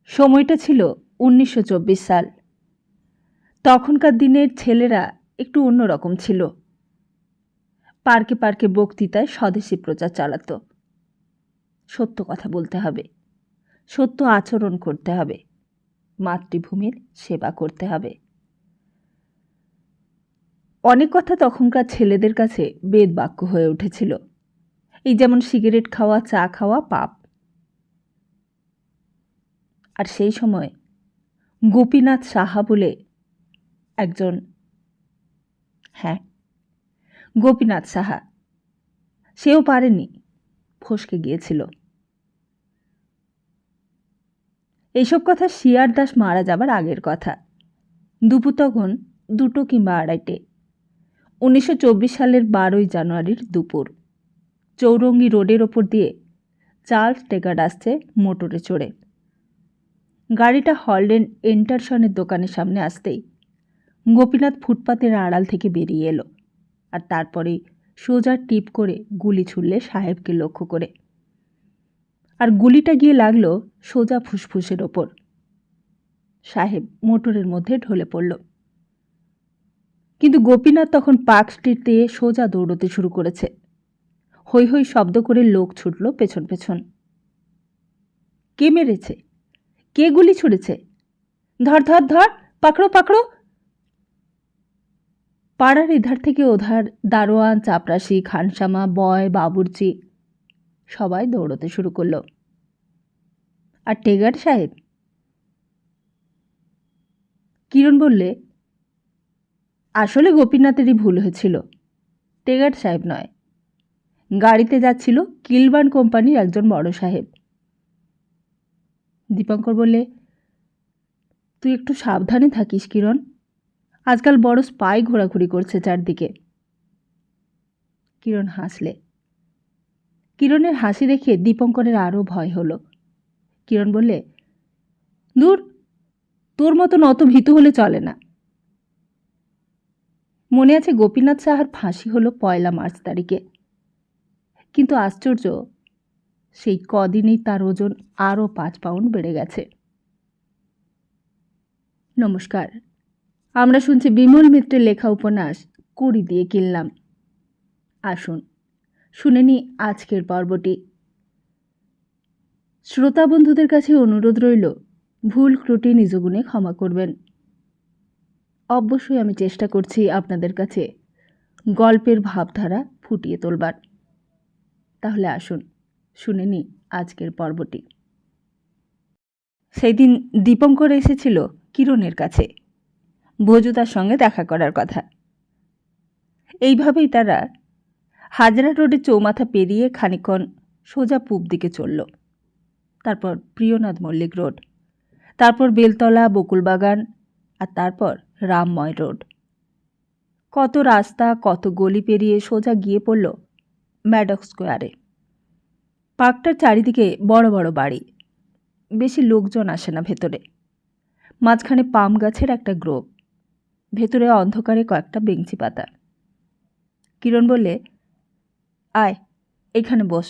সময়টা ছিল ১৯২৪ সাল। তখনকার দিনের ছেলেরা একটু অন্যরকম ছিল। পার্কে পার্কে বক্তৃতায় স্বদেশী প্রচার চালাতো। সত্য কথা বলতে হবে, সত্য আচরণ করতে হবে, মাতৃভূমির সেবা করতে হবে। অনেক কথা তখনকার ছেলেদের কাছে বেদ বাক্য হয়ে উঠেছিল। এই যেমন সিগারেট খাওয়া, চা খাওয়া পাপ। আর সেই সময় গোপীনাথ সাহা বলে একজন, হ্যাঁ, গোপীনাথ সাহা, সেও পারেনি, ফসকে গিয়েছিল। এইসব কথা শিয়ার দাস মারা যাবার আগের কথা। দুপুর তখন 2টো কিংবা 2:30। 1924 সালের 12ই জানুয়ারির দুপুর। চৌরঙ্গি রোডের ওপর দিয়ে চার্লস টেকার্ড আসছে মোটরে চড়ে। গাড়িটা হলডেন এন্টারসনের দোকানের সামনে আসতেই গোপীনাথ ফুটপাতের আড়াল থেকে বেরিয়ে এলো, আর তারপরেই সোজা টিপ করে গুলি ছুড়লে সাহেবকে লক্ষ্য করে। আর গুলিটা গিয়ে লাগলো সোজা ফুসফুসের ওপর। সাহেব মোটরের মধ্যে ঢলে পড়ল। কিন্তু গোপীনাথ তখন পার্ক স্ট্রিট দিয়ে সোজা দৌড়তে শুরু করেছে। হৈ হৈ শব্দ করে লোক ছুটল পেছন পেছন। কে মেরেছে? কে গুলি ছুড়েছে? ধর ধর ধর, পাকড়ো পাকড়ো। পাড়ার এধার থেকে ওধার দারোয়ান, চাপরাশি, খানসামা, বয়, বাবুর্চি সবাই দৌড়তে শুরু করল। আর টেগার্ড সাহেব? কিরণ বললে, আসলে গোপীনাথেরই ভুল হয়েছিল, টেগার্ড সাহেব নয়। গাড়িতে যাচ্ছিল কিলবার্ন কোম্পানির একজন বড় সাহেব। দীপঙ্কর বললে, তুই একটু সাবধানে থাকিস কিরণ, আজকাল বড় স্পাই ঘোরাঘুরি করছে চারদিকে। কিরণ হাসলে। কিরণের হাসি দেখে দীপঙ্করের আরও ভয় হলো। কিরণ বললে, দূর, তোর মতন অত ভীতু হলে চলে না। মনে আছে গোপীনাথ সাহার ফাঁসি হলো 1 মার্চ তারিখে। কিন্তু আশ্চর্য, সেই কদিনেই তার ওজন আরও 5 পাউন্ড বেড়ে গেছে। নমস্কার, আমরা শুনছি বিমল মিত্রের লেখা উপন্যাস কুড়ি দিয়ে কিনলাম। আসুন শুনে নি আজকের পর্বটি। শ্রোতা বন্ধুদের কাছে অনুরোধ রইল, ভুল ত্রুটি নিজ গুণে ক্ষমা করবেন। অবশ্যই আমি চেষ্টা করছি আপনাদের কাছে গল্পের ভাবধারা ফুটিয়ে তোলবার। তাহলে আসুন শুনে নি আজকের পর্বটি। সেই দিন দীপঙ্কর এসেছিল কিরণের কাছে ভজুদার সঙ্গে দেখা করার কথা। এইভাবেই তারা হাজরা রোডের চৌমাথা পেরিয়ে খানিকক্ষণ সোজা পূব দিকে চলল। তারপর প্রিয়নাথ মল্লিক রোড, তারপর বেলতলা, বকুলবাগান, আর তারপর রামময় রোড। কত রাস্তা, কত গলি পেরিয়ে সোজা গিয়ে পড়ল ম্যাডক স্কোয়ারে। পার্কটার চারিদিকে বড় বড় বাড়ি, বেশি লোকজন আসে না ভেতরে। মাঝখানে পাম গাছের একটা গ্রোভ, ভেতরে অন্ধকারে কয়েকটা বেঞ্চি পাতা। কিরণ বললে, আয় এখানে বস।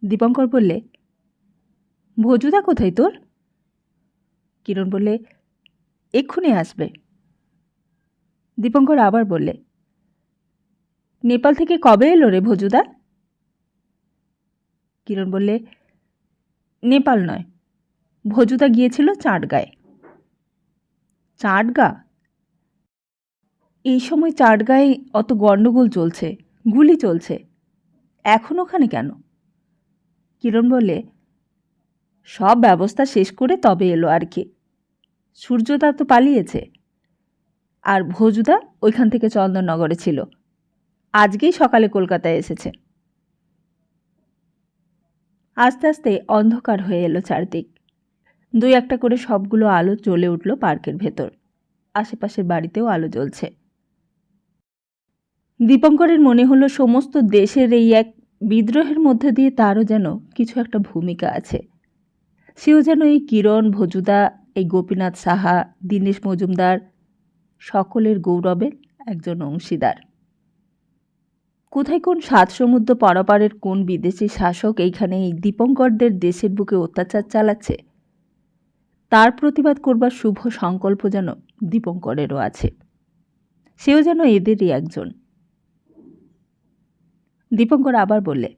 দীপঙ্কর বললে, ভজুদা কোথায় তোর? কিরণ বললে, এক্ষুনি আসবে। দীপঙ্কর আবার বললে, নেপাল থেকে কবে এলো রে ভজুদা? কিরণ বললে, নেপাল নয়, ভজুদা গিয়েছিল চাটগাঁয়ে। চাটগা? এই সময় চাটগাঁয়ে অত গণ্ডগোল চলছে, গুলি চলছে, এখন ওখানে কেন? কিরণ বললে, সব ব্যবস্থা শেষ করে তবে এলো আর কি। সূর্যদা তো পালিয়েছে, আর ভজুদা ওইখান থেকে চন্দননগরে ছিল, আজকেই সকালে কলকাতায় এসেছে। আস্তে আস্তে অন্ধকার হয়ে এলো চারদিক। 2-1টা করে সবগুলো আলো জ্বলে উঠল পার্কের ভেতর। আশেপাশের বাড়িতেও আলো জ্বলছে। দীপঙ্করের মনে হলো সমস্ত দেশের এই এক বিদ্রোহের মধ্যে দিয়ে তারও যেন কিছু একটা ভূমিকা আছে। সেও যেন এই কিরণ, ভজুদা, এই গোপীনাথ সাহা, দীনেশ মজুমদার সকলের গৌরবের একজন অংশীদার। কোথায় কোন 7 সমুদ্র পারাপারের কোন বিদেশি শাসক এইখানে এই দীপঙ্করদের দেশের বুকে অত্যাচার চালাচ্ছে, তার প্রতিবাদ করবার শুভ সংকল্প যেন দীপঙ্করেরও আছে। সেও যেন এদেরই একজন। দীপঙ্কর আবার বললে,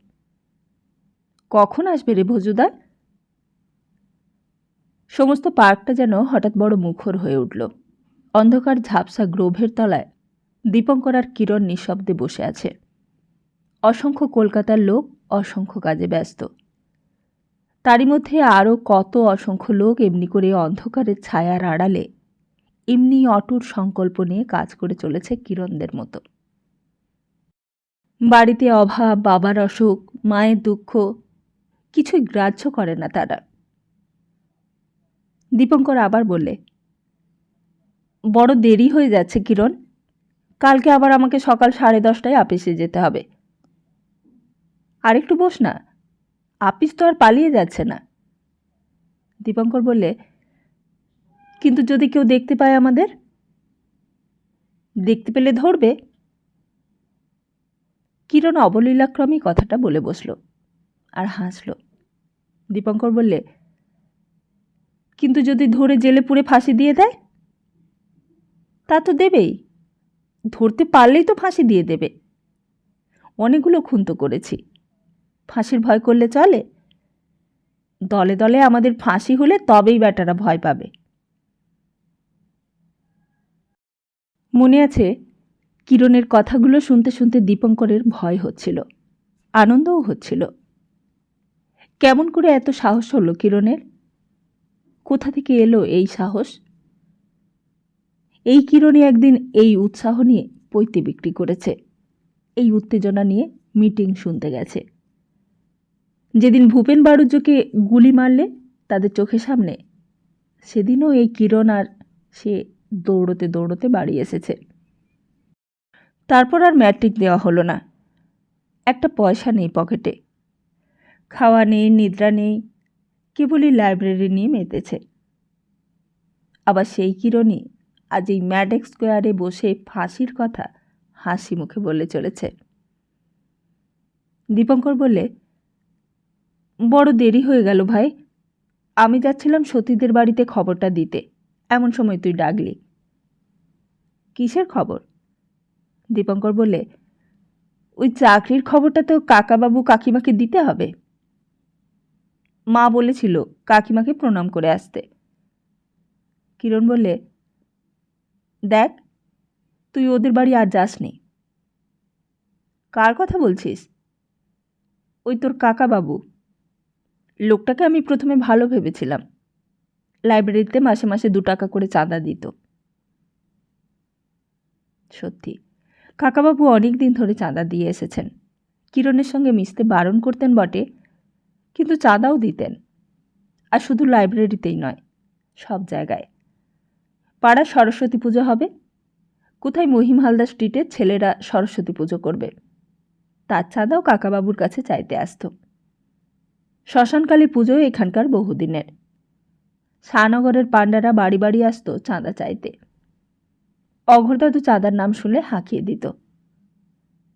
কখন আসবে রে ভজুদা? সমস্ত পার্কটা যেন হঠাৎ বড় মুখর হয়ে উঠল। অন্ধকার ঝাপসা গ্রোভের তলায় দীপঙ্কর আর কিরণ নিঃশব্দে বসে আছে। অসংখ্য কলকাতার লোক অসংখ্য কাজে ব্যস্ত। তারই মধ্যে আরও কত অসংখ্য লোক এমনি করে অন্ধকারের ছায়ার আড়ালে এমনি অটুট সংকল্প নিয়ে কাজ করে চলেছে কিরণদের মতো। বাড়িতে অভাব, বাবার অসুখ, মায়ের দুঃখ কিছুই গ্রাহ্য করে না তারা। দীপঙ্কর আবার বললে, বড় দেরি হয়ে যাচ্ছে কিরণ, কালকে আবার আমাকে সকাল 10:30টায় আপিসে যেতে হবে। আর একটু বস না, আপিস তো আর পালিয়ে যাচ্ছে না। দীপঙ্কর বললে, কিন্তু যদি কেউ দেখতে পায় আমাদের? দেখতে পেলে ধরবে। কিরণ অবলীলাক্রমেই কথাটা বলে বসল আর হাসল। দীপঙ্কর বললে, কিন্তু যদি ধরে জেলে পুরে ফাঁসি দিয়ে দেয়? তা তো দেবেই, ধরতে পারলেই তো ফাঁসি দিয়ে দেবে। অনেকগুলো খুন তো করেছি, ফাঁসির ভয় করলে চলে? দলে দলে আমাদের ফাঁসি হলে তবেই বেটারা ভয় পাবে। মনে আছে, কিরণের কথাগুলো শুনতে শুনতে দীপঙ্করের ভয় হচ্ছিল, আনন্দও হচ্ছিল। কেমন করে এত সাহস হলো কিরণের? কোথা থেকে এলো এই সাহস? এই কিরণই একদিন এই উৎসাহ নিয়ে পৈতে বিক্রি করেছে, এই উত্তেজনা নিয়ে মিটিং শুনতে গেছে। যেদিন ভূপেন বাড়ুজ্যকে গুলি মারলে তাদের চোখের সামনে, সেদিনও এই কিরণ আর সে দৌড়তে দৌড়তে বাড়ি এসেছে। তারপর আর ম্যাট্রিক দেওয়া হলো না। একটা পয়সা নেই পকেটে, খাওয়া নেই, নিদ্রা নেই, কেবলই লাইব্রেরি নিয়ে মেতেছে। আবার সেই কিরণই আজ এই ম্যাডেক্স স্কোয়ারে বসে ফাঁসির কথা হাসি মুখে বলে চলেছে। দীপঙ্কর বললে, বড় দেরি হয়ে গেল ভাই, আমি যাচ্ছিলাম সতীদের বাড়িতে খবরটা দিতে, এমন সময় তুই ডাকলি। কিসের খবর? দীপঙ্কর বললে, ওই চাকরির খবরটা তো কাকাবাবু কাকিমাকে দিতে হবে। মা বলেছিল কাকিমাকে প্রণাম করে আসতে। কিরণ বললে, দেখ, তুই ওদের বাড়ি আর যাসনি। কার কথা বলছিস? ওই তোর কাকাবাবু। লোকটাকে আমি প্রথমে ভালো ভেবেছিলাম, লাইব্রেরিতে মাসে মাসে 2 টাকা করে চাঁদা দিত। সত্যি, কাকাবাবু অনেক দিন ধরে চাঁদা দিয়ে এসেছেন। কিরণের সঙ্গে মিশতে বারণ করতেন বটে, কিন্তু চাঁদাও দিতেন। আর শুধু লাইব্রেরিতেই নয়, সব জায়গায়। পাড়ার সরস্বতী পুজো হবে, কোথায় মহিম হালদার স্ট্রিটের ছেলেরা সরস্বতী পুজো করবে, তার চাঁদাও কাকাবাবুর কাছে চাইতে আসত। শ্মশানকালী পুজো এখানকার বহুদিনের। শাহনগরের পাণ্ডারা বাড়ি বাড়ি আসত চাঁদা চাইতে। অঘোরদাদু চাঁদার নাম শুনলে হাঁকিয়ে দিত।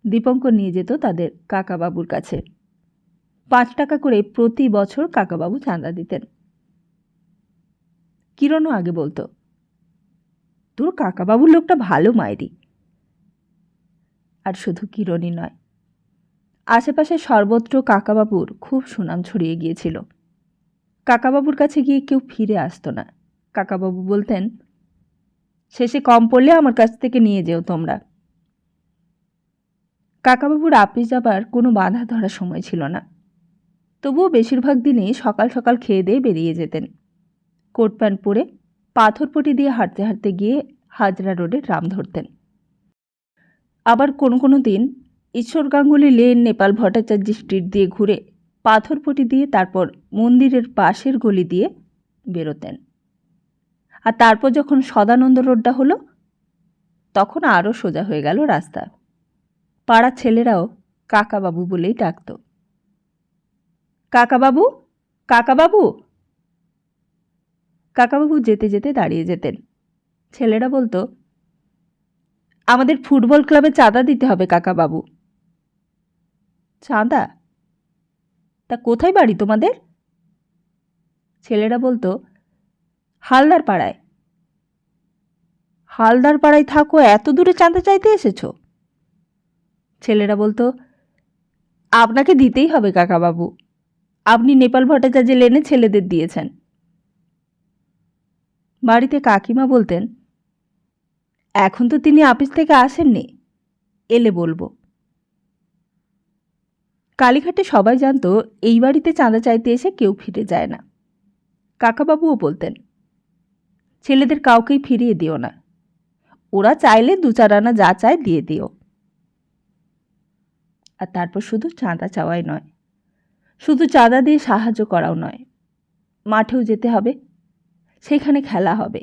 দীপঙ্কর নিয়ে যেত তাদের কাকাবাবুর কাছে। 5 টাকা করে প্রতি বছর কাকাবাবু চাঁদা দিতেন। কিরণও আগে বলতো, তোর কাকাবাবুর লোকটা ভালো মায়েরি। আর শুধু কিরণই নয়, আশেপাশে সর্বত্র কাকাবাবুর খুব সুনাম ছড়িয়ে গিয়েছিল। কাকাবাবুর কাছে গিয়ে কেউ ফিরে আসতো না। কাকাবাবু বলতেন, শেষে কম পড়লে আমার কাছ থেকে নিয়ে যেও তোমরা। কাকাবাবুর আপিস যাবার কোনো বাধা ধরার সময় ছিল না, তবুও বেশিরভাগ দিনই সকাল সকাল খেয়ে দিয়ে বেরিয়ে যেতেন। কোট প্যান্ট পরে পাথরপটি দিয়ে হাঁটতে হাঁটতে গিয়ে হাজরা রোডে ট্রাম ধরতেন। আবার কোনো কোনো দিন ঈশ্বর গাঙ্গুলি লেন, নেপাল ভট্টাচার্য স্ট্রিট দিয়ে ঘুরে পাথরপটি দিয়ে তারপর মন্দিরের পাশের গলি দিয়ে বেরোতেন। আর তারপর যখন সদানন্দ রোডটা হলো, তখন আরও সোজা হয়ে গেল রাস্তা। পাড়ার ছেলেরাও কাকাবাবু বলেই ডাকত। কাকাবাবু, কাকাবাবু। কাকাবাবু যেতে যেতে দাঁড়িয়ে যেতেন। ছেলেরা বলতো, আমাদের ফুটবল ক্লাবে চাঁদা দিতে হবে কাকাবাবু। চাঁদা? তা কোথায় বাড়ি তোমাদের? ছেলেরা বলতো, হালদার পাড়ায়। হালদার পাড়ায় থাকো, এত দূরে চাঁদা চাইতে এসেছো? ছেলেরা বলতো, আপনাকে দিতেই হবে কাকাবাবু, আপনি নেপাল ভট্টাচার্য লেনে ছেলেদের দিয়েছেন। বাড়িতে কাকিমা বলতেন, এখন তো তিনি অফিস থেকে আসেননি, এলে বলবো। কালীঘাটে সবাই জানতো এই বাড়িতে চাঁদা চাইতে এসে কেউ ফিরে যায় না। কাকাবাবুও বলতেন, ছেলেদের কাউকেই ফিরিয়ে দিও না, ওরা চাইলে 2-4 আনা যা চায় দিয়ে দিও। আর তারপর শুধু চাঁদা চাওয়াই নয়, শুধু চাঁদা দিয়ে সাহায্য করাও নয়, মাঠেও যেতে হবে, সেখানে খেলা হবে,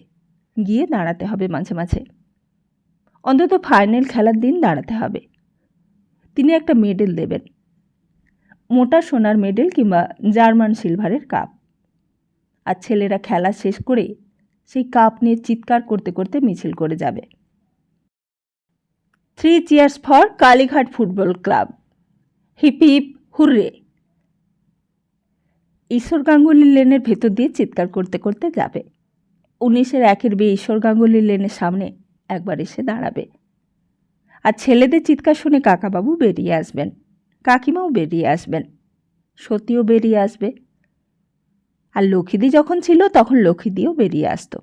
গিয়ে দাঁড়াতে হবে মাঝে মাঝে, অন্তত ফাইনাল খেলার দিন দাঁড়াতে হবে। তিনি একটা মেডেল দেবেন, মোটা সোনার মেডেল কিংবা জার্মান সিলভারের কাপ। আর ছেলেরা খেলা শেষ করে সেই কাপ নিয়ে চিৎকার করতে করতে মিছিল করে যাবে। 3 cheers for Kalighat football club, hip hip hurray. Ishwar Ganguly লেনের ভেতর দিয়ে চিৎকার করতে করতে যাবে। 19-1 বিয়ে ঈশ্বর গাঙ্গুলি লেনের সামনে একবার এসে দাঁড়াবে। আর ছেলেদের চিৎকার শুনে কাকাবাবু বেরিয়ে আসবেন, কাকিমাও বেরিয়ে আসবেন, সতীও বেরিয়ে আসবে। আর লক্ষ্মীদি যখন ছিল তখন লক্ষ্মীদিও বেরিয়ে আসতো।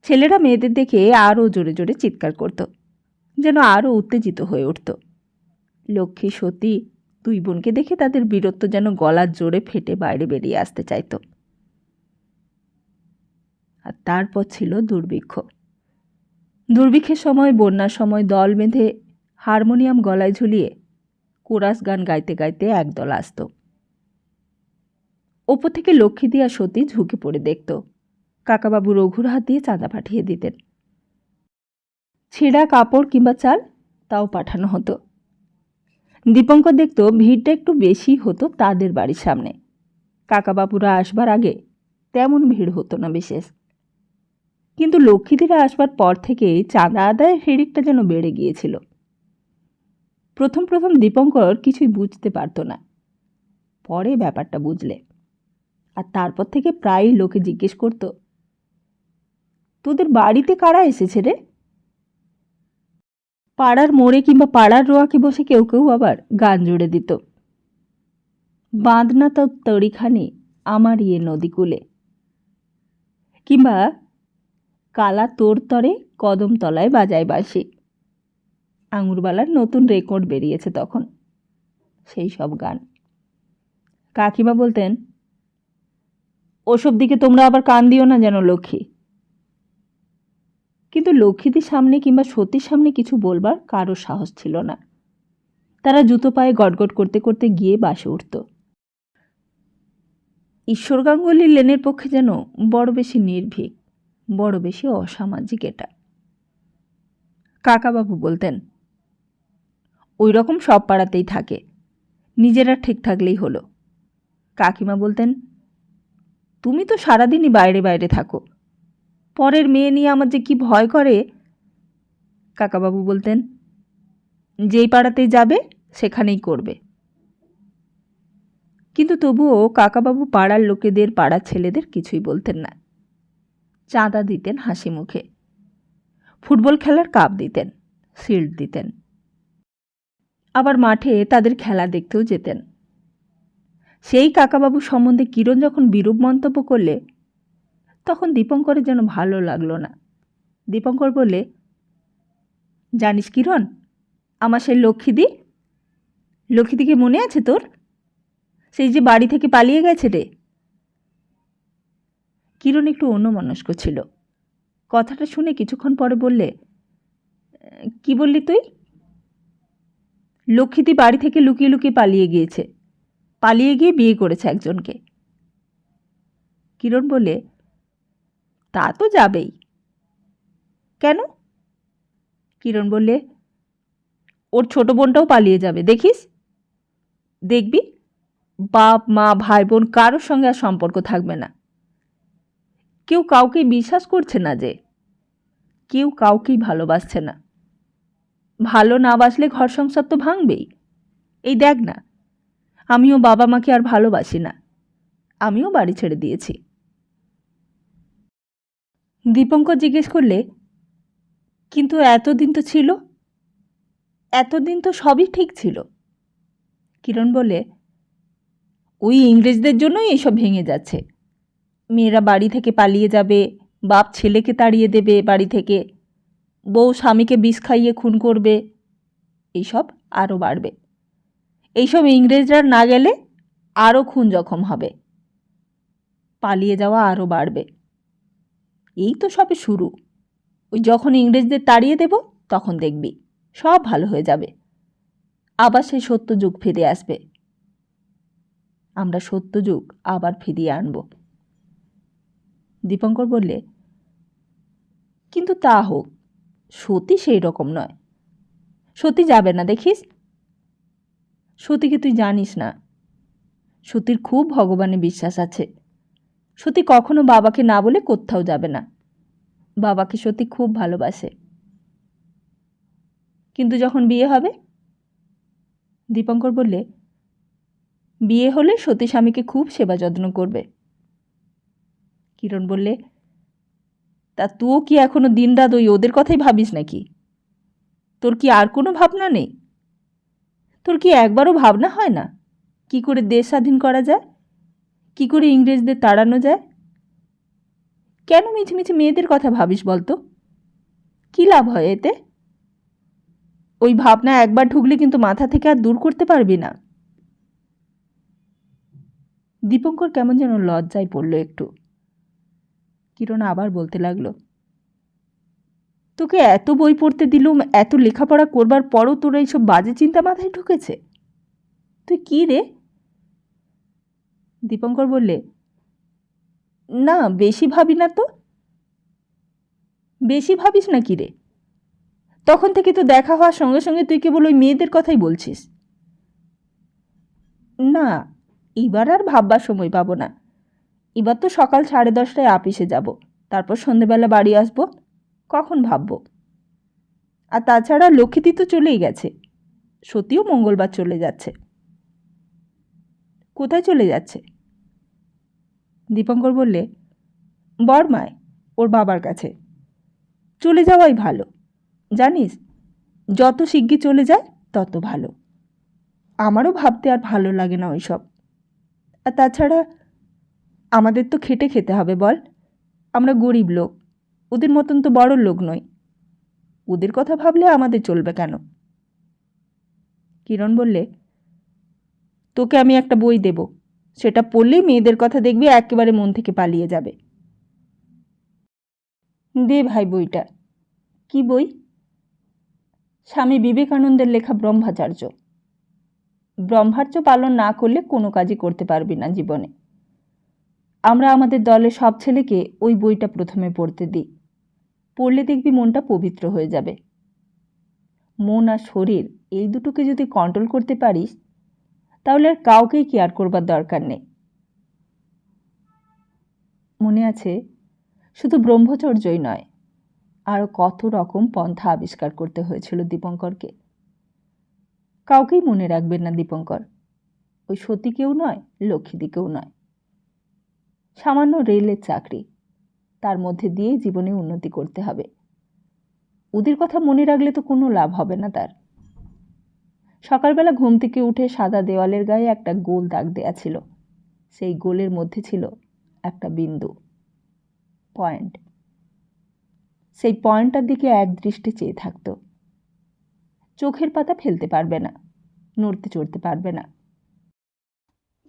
ছেলেরা মেয়েদের দেখে আরও জোরে জোরে চিৎকার করত, যেন আরও উত্তেজিত হয়ে উঠত। লক্ষ্মী সতী 2 বোনকে দেখে তাদের বীরত্ব যেন গলার জোরে ফেটে বাইরে বেরিয়ে আসতে চাইত। আর তারপর ছিল দুর্ভিক্ষ। দুর্ভিক্ষের সময়, বন্যার সময় দল বেঁধে হারমোনিয়াম গলায় ঝুলিয়ে কোরাস গান গাইতে গাইতে একদল আসত। ওপর থেকে লক্ষ্মীদি আর সতী ঝুঁকে পড়ে দেখত। কাকাবাবু রঘুর হাত দিয়ে চাঁদা পাঠিয়ে দিতেন। ছেঁড়া কাপড় কিংবা চাল তাও পাঠানো হতো। দীপঙ্কর দেখত ভিড়টা একটু বেশি হতো তাদের বাড়ির সামনে। কাকাবাবুরা আসবার আগে তেমন ভিড় হতো না বিশেষ, কিন্তু লক্ষ্মীদিরা আসবার পর থেকেই চাঁদা আদায়ের হিড়িকটা যেন বেড়ে গিয়েছিল। প্রথম প্রথম দীপঙ্কর কিছুই বুঝতে পারত না, পরে ব্যাপারটা বুঝলে। আর তারপর থেকে প্রায়ই লোকে জিজ্ঞেস করত, তোদের বাড়িতে কারা এসেছে রে? পাড়ার মোড়ে কিংবা পাড়ার রোয়াকে বসে কেউ কেউ আবার গান জুড়ে দিত, বাঁধনা তো তড়িখানি আমার ইয়ে নদীকূলে, কিংবা কালা তোর তরে কদম তলায় বাজায় বাঁশি। আঙুরবালার নতুন রেকর্ড বেরিয়েছে তখন, সেই সব গান। কাকিমা বলতেন, ওসব দিকে তোমরা আবার কান দিও না যেন লক্ষ্মী। কিন্তু লক্ষ্মীদির সামনে কিংবা সতীর সামনে কিছু বলবার কারো সাহস ছিল না। তারা জুতো পায়ে গটগট করতে করতে গিয়ে বাসে উঠত। ঈশ্বর গাঙ্গুলি লেনের পক্ষে যেন বড় বেশি নির্ভীক, বড় বেশি অসামাজিক এটা। কাকাবাবু বলতেন, ওই রকম সব পাড়াতেই থাকে, নিজেরা ঠিক থাকলেই হলো। কাকিমা বলতেন, তুমি তো সারাদিনই বাইরে বাইরে থাকো, পরের মেয়ে নিয়ে আমার যে কি ভয় করে। কাকাবাবু বলতেন, যেই পাড়াতেই যাবে সেখানেই করবে। কিন্তু তবুও কাকাবাবু পাড়ার লোকেদের, পাড়ার ছেলেদের কিছুই বলতেন না। চাঁদা দিতেন হাসি মুখে, ফুটবল খেলার কাপ দিতেন, শিল্ড দিতেন, আবার মাঠে তাদের খেলা দেখতেও যেতেন। সেই কাকাবাবু সম্বন্ধে কিরণ যখন বিরূপ মন্তব্য করলে তখন দীপঙ্করের যেন ভালো লাগলো না। দীপঙ্কর বললে, জানিস কিরণ, আমার সেই লক্ষ্মীদিকে মনে আছে তোর? সেই যে বাড়ি থেকে পালিয়ে গেছে রে। কিরণ একটু অন্যমনস্ক ছিল। কথাটা শুনে কিছুক্ষণ পরে বললে, কি বললি তুই? লক্ষ্মীদি বাড়ি থেকে লুকিয়ে লুকিয়ে পালিয়ে গিয়েছে, পালিয়ে গিয়ে বিয়ে করেছে একজনকে। কিরণ বলে, তা তো যাবেই। কেন? কিরণ বললে, ওর ছোট বোনটাও পালিয়ে যাবে, দেখিস। দেখবি বাপ মা ভাই বোন কারোর সঙ্গে আর সম্পর্ক থাকবে না। কেউ কাউকে বিশ্বাস করছে না, যে কেউ কাউকেই ভালোবাসছে না। ভালো না বাসলে ঘর সংসার তো ভাঙবেই। এই দেখ না, আমিও বাবা মাকে আর ভালোবাসি না, আমিও বাড়ি ছেড়ে দিয়েছি। দীপঙ্কর জিজ্ঞেস করলে, কিন্তু এতদিন তো ছিল, এতদিন তো সবই ঠিক ছিল। কিরণ বলে, ওই ইংরেজদের জন্যই এসব ভেঙে যাচ্ছে। মেয়েরা বাড়ি থেকে পালিয়ে যাবে, বাপ ছেলেকে তাড়িয়ে দেবে বাড়ি থেকে, বউ স্বামীকে বিষ খাইয়ে খুন করবে, এইসব আরও বাড়বে। এইসব ইংরেজরা না গেলে আরও খুন জখম হবে, পালিয়ে যাওয়া আরও বাড়বে। এই তো সবে শুরু। ওই যখন ইংরেজদের তাড়িয়ে দেব তখন দেখবি সব ভালো হয়ে যাবে, আবার সেই সত্য যুগ ফিরে আসবে। আমরা সত্য যুগ আবার ফিরিয়ে আনব। দীপঙ্কর বললে, কিন্তু তা হোক, সতী সেই রকম নয়। সতী যাবে না দেখিস। সতীকে তুই জানিস না। সতীর খুব ভগবানে বিশ্বাস আছে। সতী কখনো বাবাকে না বলে কোথাও যাবে না। বাবাকে সতী খুব ভালোবাসে। কিন্তু যখন বিয়ে হবে? দীপঙ্কর বললে, বিয়ে হলে সতী স্বামীকে খুব সেবা যত্ন করবে। কিরণ বললে, তা তুইও কি এখনো দিনরাত ওই ওদের কথাই ভাবিস নাকি? তোর কি আর কোনো ভাবনা নেই? তোর কি একবারও ভাবনা হয় না কি করে দেশ স্বাধীন করা যায়, কি করে ইংরেজদের তাড়ানো যায়? কেন মিছে মিছে মেয়েদের কথা ভাবিস বলতো? কী লাভ হয় এতে? ওই ভাবনা একবার ঢুকলে কিন্তু মাথা থেকে আর দূর করতে পারবি না। দীপঙ্কর কেমন যেন লজ্জায় পড়ল একটু। কিরণ আবার বলতে লাগলো, তোকে এত বই পড়তে দিলুম, এত লেখাপড়া করবার পরও তোর এইসব বাজে চিন্তা মাথায় ঢুকেছে? তুই কি রে? দীপঙ্কর বললে, না বেশি ভাবি না তো। বেশি ভাবিস না কি রে? তখন থেকে তো দেখা হওয়ার সঙ্গে সঙ্গে তুই কেবল ওই মেয়েদের কথাই বলছিস। না, এবার আর ভাববার সময় পাবো না। এবার তো সকাল 10:30টায় আপিসে যাব, তারপর সন্ধেবেলা বাড়ি আসবো, কখন ভাববো? আর তাছাড়া লক্ষ্মীদি তো চলেই গেছে, সতীও মঙ্গলবার চলে যাচ্ছে। কোথায় চলে যাচ্ছে? দীপঙ্কর বললে, বর্মায়, ওর বাবার কাছে। চলে যাওয়াই ভালো, জানিস, যত শিগগির চলে যায় তত ভালো। আমারও ভাবতে আর ভালো লাগে না ওইসব। আর তাছাড়া আমাদের তো খেটে খেতে হবে বল। আমরা গরিব লোক, ওদের মতন তো বড় লোক নই। ওদের কথা ভাবলে আমাদের চলবে কেন? কিরণ বললে, তোকে আমি একটা বই দেব, সেটা পড়লেই মেয়েদের কথা দেখবি একেবারে মন থেকে পালিয়ে যাবে। দে ভাই বইটা। কি বই? স্বামী বিবেকানন্দের লেখা ব্রহ্মচার্য। ব্রহ্মচর্য পালন না করলে কোনো কাজই করতে পারবি না জীবনে। আমরা আমাদের দলের সব ছেলেকে ওই বইটা প্রথমে পড়তে দিই। পড়লে দেখবি মনটা পবিত্র হয়ে যাবে। মন আর শরীর এই দুটোকে যদি কন্ট্রোল করতে পারিস, তাহলে আর কাউকেই কেয়ার করবার দরকার নেই। মনে আছে, শুধু ব্রহ্মচর্যই নয়, আরও কত রকম পন্থা আবিষ্কার করতে হয়েছিল দীপঙ্করকে। কাউকেই মনে রাখবেন না দীপঙ্কর, ওই সতীকেও নয়, লক্ষ্মীদিকেও নয়। সামান্য রেলের চাকরি, তার মধ্যে দিয়েই জীবনে উন্নতি করতে হবে। ওদের কথা মনে রাখলে তো কোনো লাভ হবে না তার। সকালবেলা ঘুম থেকে উঠে সাদা দেওয়ালের গায়ে একটা গোল দাগ দেয়া ছিল। সেই গোলের মধ্যে ছিল একটা বিন্দু, পয়েন্ট। সেই পয়েন্টটার দিকে এক দৃষ্টে চেয়ে থাকত। চোখের পাতা ফেলতে পারবে না, নড়তে চড়তে পারবে না।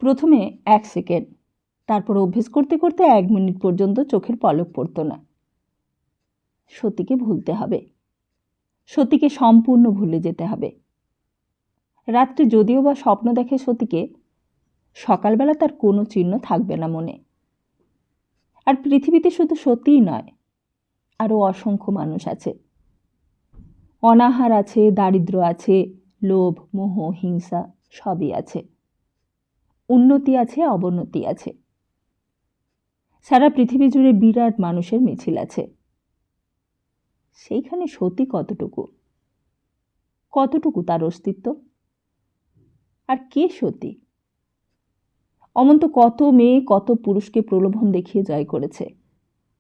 প্রথমে 1 সেকেন্ড, তারপর অভ্যেস করতে করতে 1 মিনিট পর্যন্ত চোখের পলক পড়ত না। সতীকে ভুলতে হবে, সতীকে সম্পূর্ণ ভুলে যেতে হবে। রাত্রে যদিও বা স্বপ্ন দেখে সতীকে, সকালবেলা তার কোনো চিহ্ন থাকবে না মনে। আর পৃথিবীতে শুধু সতীই নয়, আরও অসংখ্য মানুষ আছে। অনাহার আছে, দারিদ্র আছে, লোভ মোহ হিংসা সবই আছে। উন্নতি আছে, অবনতি আছে। সারা পৃথিবী জুড়ে বিরাট মানুষের মিছিল আছে। সেইখানে সতী কতটুকু, কতটুকু তার অস্তিত্ব? আর কে সতী? অমন তো কত মেয়ে কত পুরুষকে প্রলোভন দেখিয়ে জয় করেছে।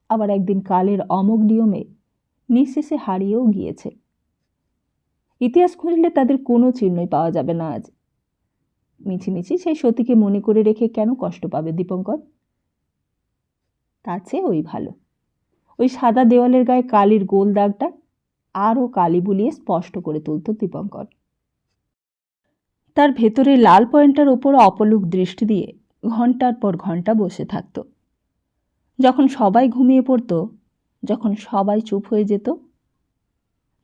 আবার একদিন কালের অমোঘ নিয়মে নিঃশেষে হারিয়েও গিয়েছে। ইতিহাস খুঁজলে তাদের কোনো চিহ্নই পাওয়া যাবে না আজ। মিছিমিছি সেই সতীকে মনে করে রেখে কেন কষ্ট পাবে দীপঙ্কর? তার চেয়ে ওই ভালো। ওই সাদা দেওয়ালের গায়ে কালির গোল দাগটা আরও কালি বুলিয়ে স্পষ্ট করে তুলত দীপঙ্কর। তার ভেতরে লাল পয়েন্টার ওপর অপলক দৃষ্টি দিয়ে ঘন্টার পর ঘন্টা বসে থাকত। যখন সবাই ঘুমিয়ে পড়ত, যখন সবাই চুপ হয়ে যেত,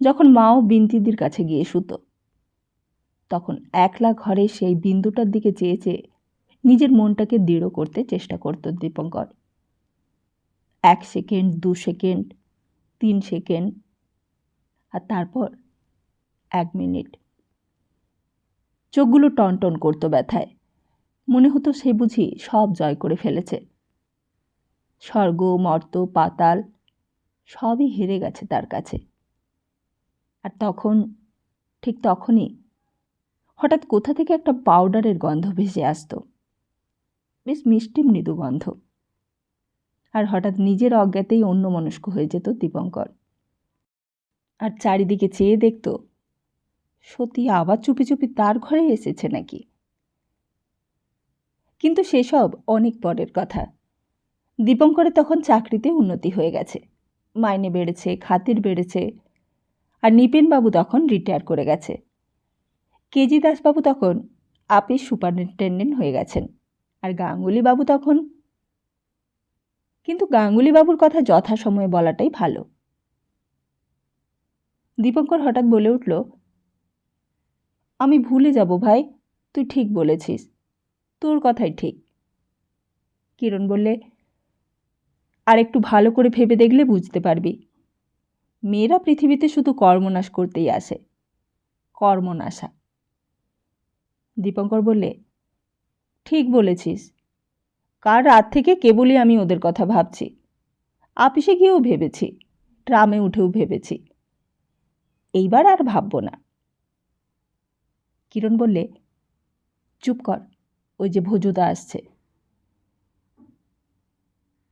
যখন মাও বিন্তিদির কাছে গিয়ে শুত, তখন একলা ঘরে সেই বিন্দুটার দিকে চেয়ে চেয়ে নিজের মনটাকে দৃঢ় করতে চেষ্টা করত দীপঙ্কর। 1 সেকেন্ড, 2 সেকেন্ড, 3 সেকেন্ড, আর তারপর 1 মিনিট। চোখগুলো টনটন করত ব্যথায়। মনে হতো সে বুঝি সব জয় করে ফেলেছে। স্বর্গ, মর্ত, পাতাল সবই হেরে গেছে তার কাছে। আর তখন, ঠিক তখনই হঠাৎ কোথা থেকে একটা পাউডারের গন্ধ ভেসে আসত, বেশ মিষ্টি মৃদু গন্ধ। আর হঠাৎ নিজের অজ্ঞাতেই অন্যমনস্ক হয়ে যেত দীপঙ্কর। আর চারিদিকে চেয়ে দেখত সত্যি আবার চুপি চুপি তার ঘরে এসেছে নাকি। কিন্তু সেসব অনেক পরের কথা। দীপঙ্করের তখন চাকরিতে উন্নতি হয়ে গেছে, মাইনে বেড়েছে, খাতির বেড়েছে। আর নিপেনবাবু তখন রিটায়ার করে গেছে। কেজি দাসবাবু তখন আপিস সুপারিনটেন্ডেন্ট হয়ে গেছেন। আর গাঙ্গুলিবাবু তখন, কিন্তু গাঙ্গুলিবাবুর কথা যথাসময়ে বলাটাই ভালো। দীপঙ্কর হঠাৎ বলে উঠল, আমি ভুলে যাব ভাই, তুই ঠিক বলেছিস, তোর কথাই ঠিক। কিরণ বললে, আর একটু ভালো করে ভেবে দেখলে বুঝতে পারবি। মেয়েরা পৃথিবীতে শুধু কর্মনাশ করতেই আসে, কর্মনাশা। দীপঙ্কর বললে, ঠিক বলেছিস, কাল রাত থেকে কেবলই আমি ওদের কথা ভাবছি। আপিসে গিয়েও ভেবেছি, ট্রামে উঠেও ভেবেছি, এইবার আর ভাবব না। কিরণ বললে, চুপ কর, ওই যে ভোজুদা আসছে।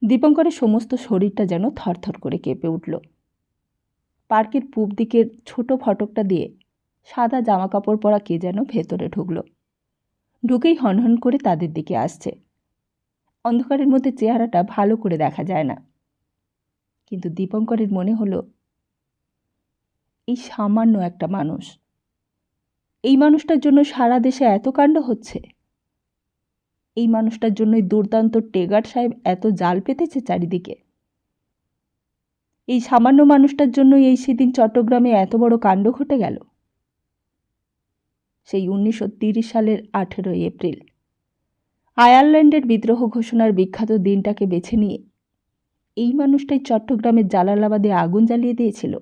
দীপঙ্করের সমস্ত শরীরটা যেন থরথর করে কেঁপে উঠল। পার্কের পূব দিকের ছোট ফটকটা দিয়ে সাদা জামা কাপড় পরা কে যেন ভেতরে ঢুকল। ঢুকেই হনহন করে তাদের দিকে আসছে। অন্ধকারের মধ্যে চেহারাটা ভালো করে দেখা যায় না, কিন্তু দীপঙ্করের মনে হলো এই সামান্য একটা মানুষ, এই মানুষটার জন্য সারা দেশে এত কাণ্ড হচ্ছে। এই মানুষটার জন্যই দুর্দান্ত টেগার সাহেব এত জাল পেতেছে চারিদিকে। এই সামান্য মানুষটার জন্যই এই সেদিন চট্টগ্রামে এত বড় কাণ্ড ঘটে গেল। সেই 1930 সালের 18 এপ্রিল আয়ারল্যান্ডের বিদ্রোহ ঘোষণার বিখ্যাত দিনটাকে বেছে নিয়ে এই মানুষটাই চট্টগ্রামের জালালাবাদে আগুন জ্বালিয়ে দিয়েছিল।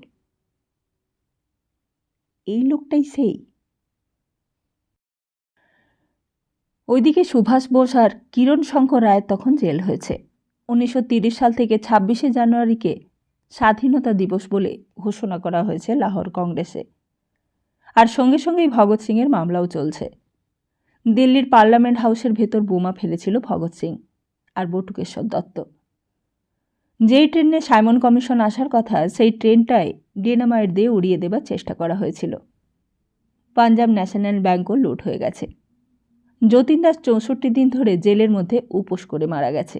এই লোকটাই সেই। ওইদিকে সুভাষ বোস আর কিরণ শঙ্কর রায়ের তখন জেল হয়েছে। 1930 সাল থেকে 26শে জানুয়ারিকে স্বাধীনতা দিবস বলে ঘোষণা করা হয়েছে লাহোর কংগ্রেসে। আর সঙ্গে সঙ্গেই ভগৎ সিংয়ের মামলাও চলছে। দিল্লির পার্লামেন্ট হাউসের ভেতর বোমা ফেলেছিল ভগৎ সিং আর বটুকেশ্বর দত্ত। যেই ট্রেনে সাইমন কমিশন আসার কথা, সেই ট্রেনটায় ডিনামাইট দিয়ে উড়িয়ে দেবার চেষ্টা করা হয়েছিল। পাঞ্জাব ন্যাশনাল ব্যাঙ্কও লুট হয়ে গেছে। যতীন দাস 64 দিন ধরে জেলের মধ্যে উপোস করে মারা গেছে।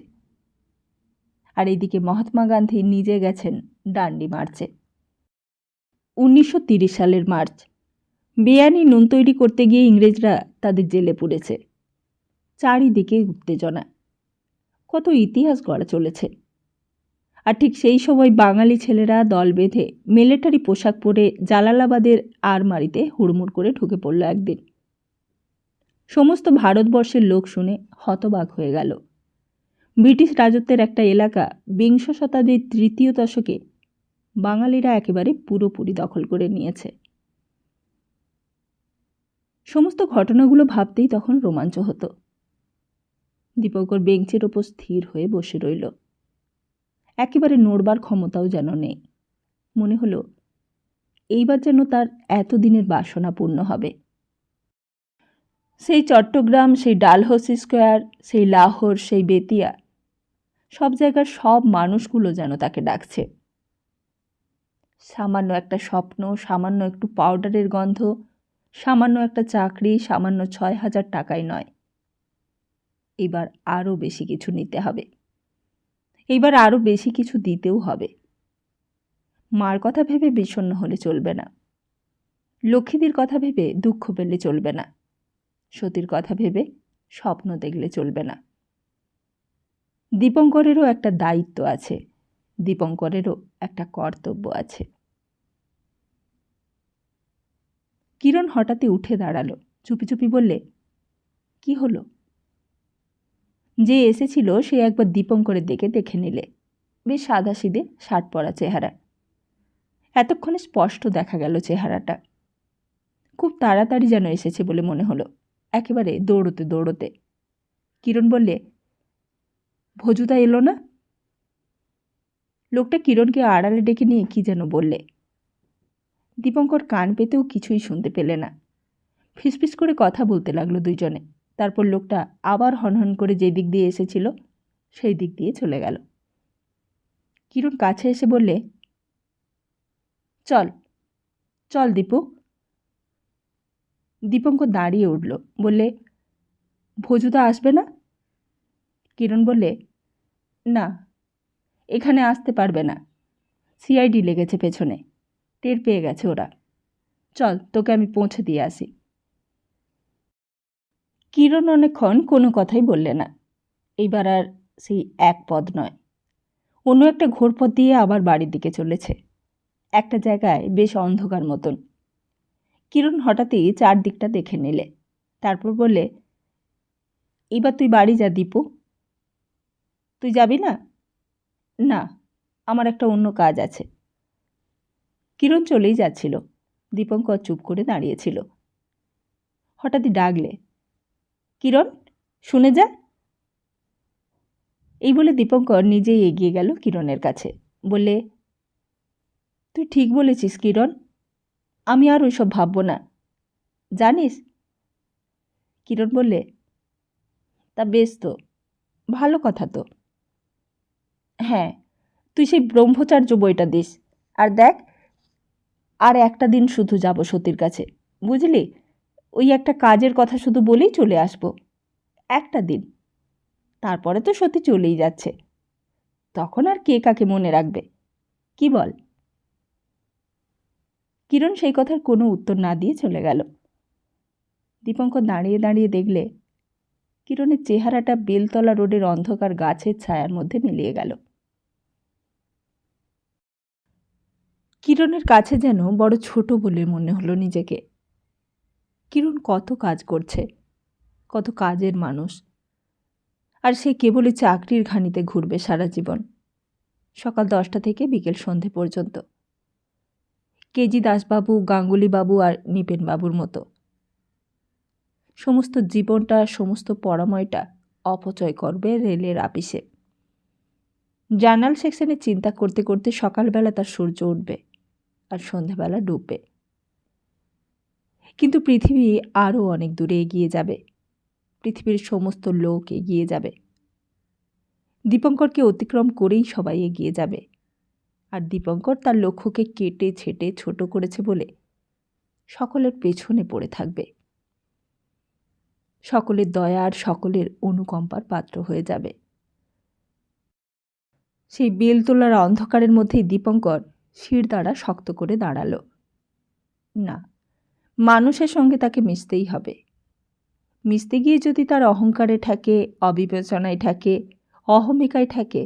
আর এইদিকে মহাত্মা গান্ধী নিজে গেছেন ডান্ডি মার্চে। 1930 সালের মার্চ। বেআইনি নুন তৈরি করতে গিয়ে ইংরেজরা তাদের জেলে পুরেছে। চারিদিকে উত্তেজনা, কত ইতিহাস গড়া চলেছে। আর ঠিক সেই সময় বাঙালি ছেলেরা দল বেঁধে মিলিটারি পোশাক পরে জালালাবাদের আরমারিতে হুড়মুড় করে ঢুকে পড়ল একদিন। সমস্ত ভারতবর্ষের লোক শুনে হতবাক হয়ে গেল। ব্রিটিশ রাজত্বের একটা এলাকা 20 শতাব্দীর 3য় দশকে বাঙালিরা একেবারে পুরোপুরি দখল করে নিয়েছে। সমস্ত ঘটনাগুলো ভাবতেই তখন রোমাঞ্চ হতো। দীপঙ্কর বেঞ্চের ওপর স্থির হয়ে বসে রইল। একেবারে নড়বার ক্ষমতাও যেন নেই। মনে হলো এইবার যেন তার এতদিনের বাসনা পূর্ণ হবে। সেই চট্টগ্রাম, সেই ডালহৌসি স্কোয়ার, সেই লাহোর, সেই বেতিয়া, সব জায়গার সব মানুষগুলো যেন তাকে ডাকছে। সামান্য একটা স্বপ্ন, সামান্য একটু পাউডারের গন্ধ, সামান্য একটা চাকরি, সামান্য ৬,০০০ টাকাই নয়। এবার আরও বেশি কিছু নিতে হবে, এইবার আরও বেশি কিছু দিতেও হবে। মার কথা ভেবে বিষণ্ণ হলে চলবে না, লক্ষ্মীদের কথা ভেবে দুঃখ পেলে চলবে না, সতীর কথা ভেবে স্বপ্ন দেখলে চলবে না। দীপঙ্করেরও একটা দায়িত্ব আছে, দীপঙ্করেরও একটা কর্তব্য আছে। কিরণ হঠাৎই উঠে দাঁড়ালো, চুপি চুপি বললে, কি হলো? যে এসেছিল সে একবার দীপঙ্করের দিকে দেখে নিলে। বেশ সাদাসিধে শার্ট পরা চেহারা, এতক্ষণে স্পষ্ট দেখা গেল চেহারাটা। খুব তাড়াতাড়ি যেন এসেছে বলে মনে হলো, একেবারে দৌড়তে দৌড়তে। কিরণ বললে, ভজুদা এলো না? লোকটা কিরণকে আড়ালে ডেকে নিয়ে কি যেন বললে। দীপঙ্কর কান পেতেও কিছুই শুনতে পেলে না। ফিসফিস করে কথা বলতে লাগলো দুইজনে। তারপর লোকটা আবার হনহন করে যে দিক দিয়ে এসেছিল সেই দিক দিয়ে চলে গেল। কিরণ কাছে এসে বললে, চল চল দীপু। দীপঙ্কর দাঁড়িয়ে উঠল, বললে, ভজুদা আসবে না? কিরণ বললে, না, এখানে আসতে পারবে না, সিআইডি লেগেছে পেছনে, টের পেয়ে গেছে ওরা। চল, তোকে আমি পৌঁছে দিয়ে আসি। কিরণ অনেকক্ষণ কোনো কথাই বললে না। এইবার আর সেই এক পদ নয়, অন্য একটা ঘোরপথ দিয়ে আবার বাড়ির দিকে চলেছে। একটা জায়গায় বেশ অন্ধকার মতন। কিরণ হঠাৎই চারদিকটা দেখে নিলে, তারপর বললে, এবার তুই বাড়ি যা দীপু। তুই যাবি না? না, আমার একটা অন্য কাজ আছে। কিরণ চলেই যাচ্ছিল, দীপঙ্কর চুপ করে দাঁড়িয়েছিল। হঠাৎই ডাকলে, কিরণ, শুনে যা। এই বলে দীপঙ্কর নিজেই এগিয়ে গেল কিরণের কাছে, বললে, তুই ঠিক বলেছিস কিরণ, আমি আর ওইসব ভাবব না, জানিস। কিরণ বললে, তা বেশ তো, ভালো কথা তো। হ্যাঁ, তুই সেই ব্রহ্মচার্য বইটা দিস, আর দেখ, আর একটা দিন শুধু যাব সতীর কাছে, বুঝলি? ওই একটা কাজের কথা শুধু বলেই চলে আসব, একটা দিন। তারপরে তো সতী চলেই যাচ্ছে, তখন আর কে কাকে মনে রাখবে, কি বল? কিরণ সেই কথার কোনো উত্তর না দিয়ে চলে গেল। দীপঙ্কর দাঁড়িয়ে দাঁড়িয়ে দেখলে কিরণের চেহারাটা বেলতলা রোডের অন্ধকার গাছের ছায়ার মধ্যে মিলিয়ে গেল। কিরণের কাছে যেন বড় ছোট বলে মনে হলো নিজেকে। কিরণ কত কাজ করছে, কত কাজের মানুষ, আর সে কেবলই চাকরির ঘানিতে ঘুরবে সারা জীবন, সকাল 10টা থেকে বিকেল সন্ধে পর্যন্ত। কেজি দাসবাবু, গাঙ্গুলিবাবু আর নিপেনবাবুর মতো সমস্ত জীবনটা, সমস্ত পরাময়টা অপচয় করবে রেলের আপিসে। জার্নাল সেকশনে চিন্তা করতে করতে সকালবেলা তার সূর্য উঠবে আর সন্ধেবেলা ডুববে। কিন্তু পৃথিবী আরও অনেক দূরে এগিয়ে যাবে, পৃথিবীর সমস্ত লোক এগিয়ে যাবে। দীপঙ্করকে অতিক্রম করেই সবাই এগিয়ে যাবে, আর দীপঙ্কর তার লক্ষ্যকে কেটে ছেটে ছোট করেছে বলে সকলের পেছনে পড়ে থাকবে, সকলের দয়া আর সকলের অনুকম্পার পাত্র হয়ে যাবে। সেই বেলতলার অন্ধকারের মধ্যেই দীপঙ্কর শিরদাঁড়া শক্ত করে দাঁড়ালো। না, মানুষের সঙ্গে তাকে মিশতেই হবে। মিশতে গিয়ে যদি তার অহংকারে ঠেকে, অবিবেচনায় ঠেকে, অহমিকায় ঠেকে,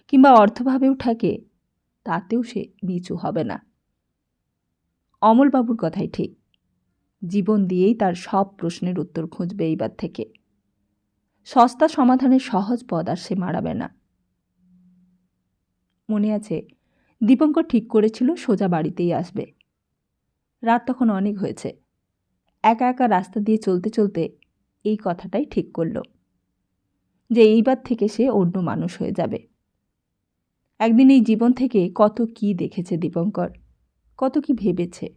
কিংবা অর্থভাবেও ঠেকে, তাতেও সে নিচু হবে না। অমলবাবুর কথাই ঠিক, জীবন দিয়েই তার সব প্রশ্নের উত্তর খুঁজবে এইবার থেকে। সস্তা সমাধানের সহজ পদ আর সে মারাবে না। মনে আছে, দীপঙ্কর ঠিক করেছিল সোজা বাড়িতেই আসবে। রাত তখন অনেক হয়েছে। একা একা রাস্তা দিয়ে চলতে চলতে এই কথাটাই ঠিক করল যে এইবার থেকে সে অন্য মানুষ হয়ে যাবে। একদিন এই জীবন থেকে কত কি দেখেছে দীপঙ্কর, কত কি ভেবেছে।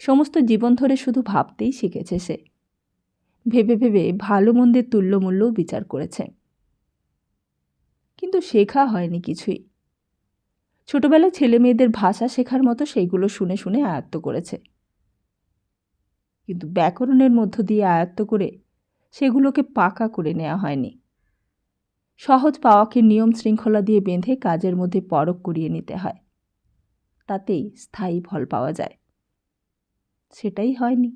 সমস্ত জীবন ধরে শুধু ভাবতেই শিখেছে সে। ভেবে ভেবে ভালো মন্দের তুল্যমূল্যও বিচার করেছে। কিন্তু শেখা হয়নি কিছুই। ছোটবেলায় ছেলে মেয়েদের ভাষা শেখার মতো সেইগুলো শুনে শুনে আয়ত্ত করেছে, কিন্তু ব্যাকরণের মধ্য দিয়ে আয়ত্ত করে সেগুলোকে পাকা করে নেওয়া হয়নি। সহজ পাওয়াকে নিয়ম শৃঙ্খলা দিয়ে বেঁধে কাজের মধ্যে পরখ করিয়ে নিতে হয়, তাতেই স্থায়ী ফল পাওয়া যায়। সেটাই হয়নি।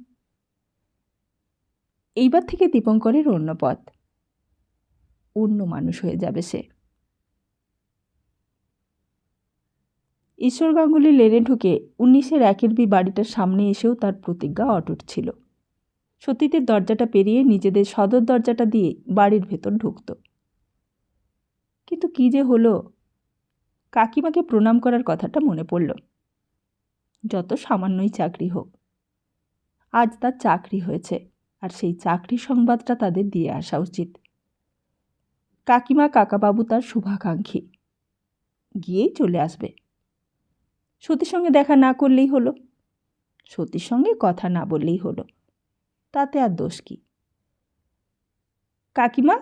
এইবার থেকে দীপঙ্করের অন্য পথ, অন্য মানুষ হয়ে যাবে সে। ঈশ্বর গাঙ্গুলি লেনে ঢুকে 19-এর 1-বি বাড়িটার সামনে এসেও তার প্রতিজ্ঞা অটুট ছিল। সতীতের দরজাটা পেরিয়ে নিজেদের সদর দরজাটা দিয়ে বাড়ির ভেতর ঢুকত। কিন্তু কি যে হলো, কাকিমাকে প্রণাম করার কথাটা মনে পড়ল। যত সামান্যই চাকরি হোক, আজ তার চাকরি হয়েছে, আর সেই চাকরির সংবাদটা তাদের দিয়ে আসা উচিত। কাকিমা কাকাবাবু তার শুভাকাঙ্ক্ষী, গিয়েই চলে আসবে। সতীর সঙ্গে দেখা না করলেই হলো, সতীর সঙ্গে কথা না বললেই হলো, তাতে আর দোষ কি? কাকিমা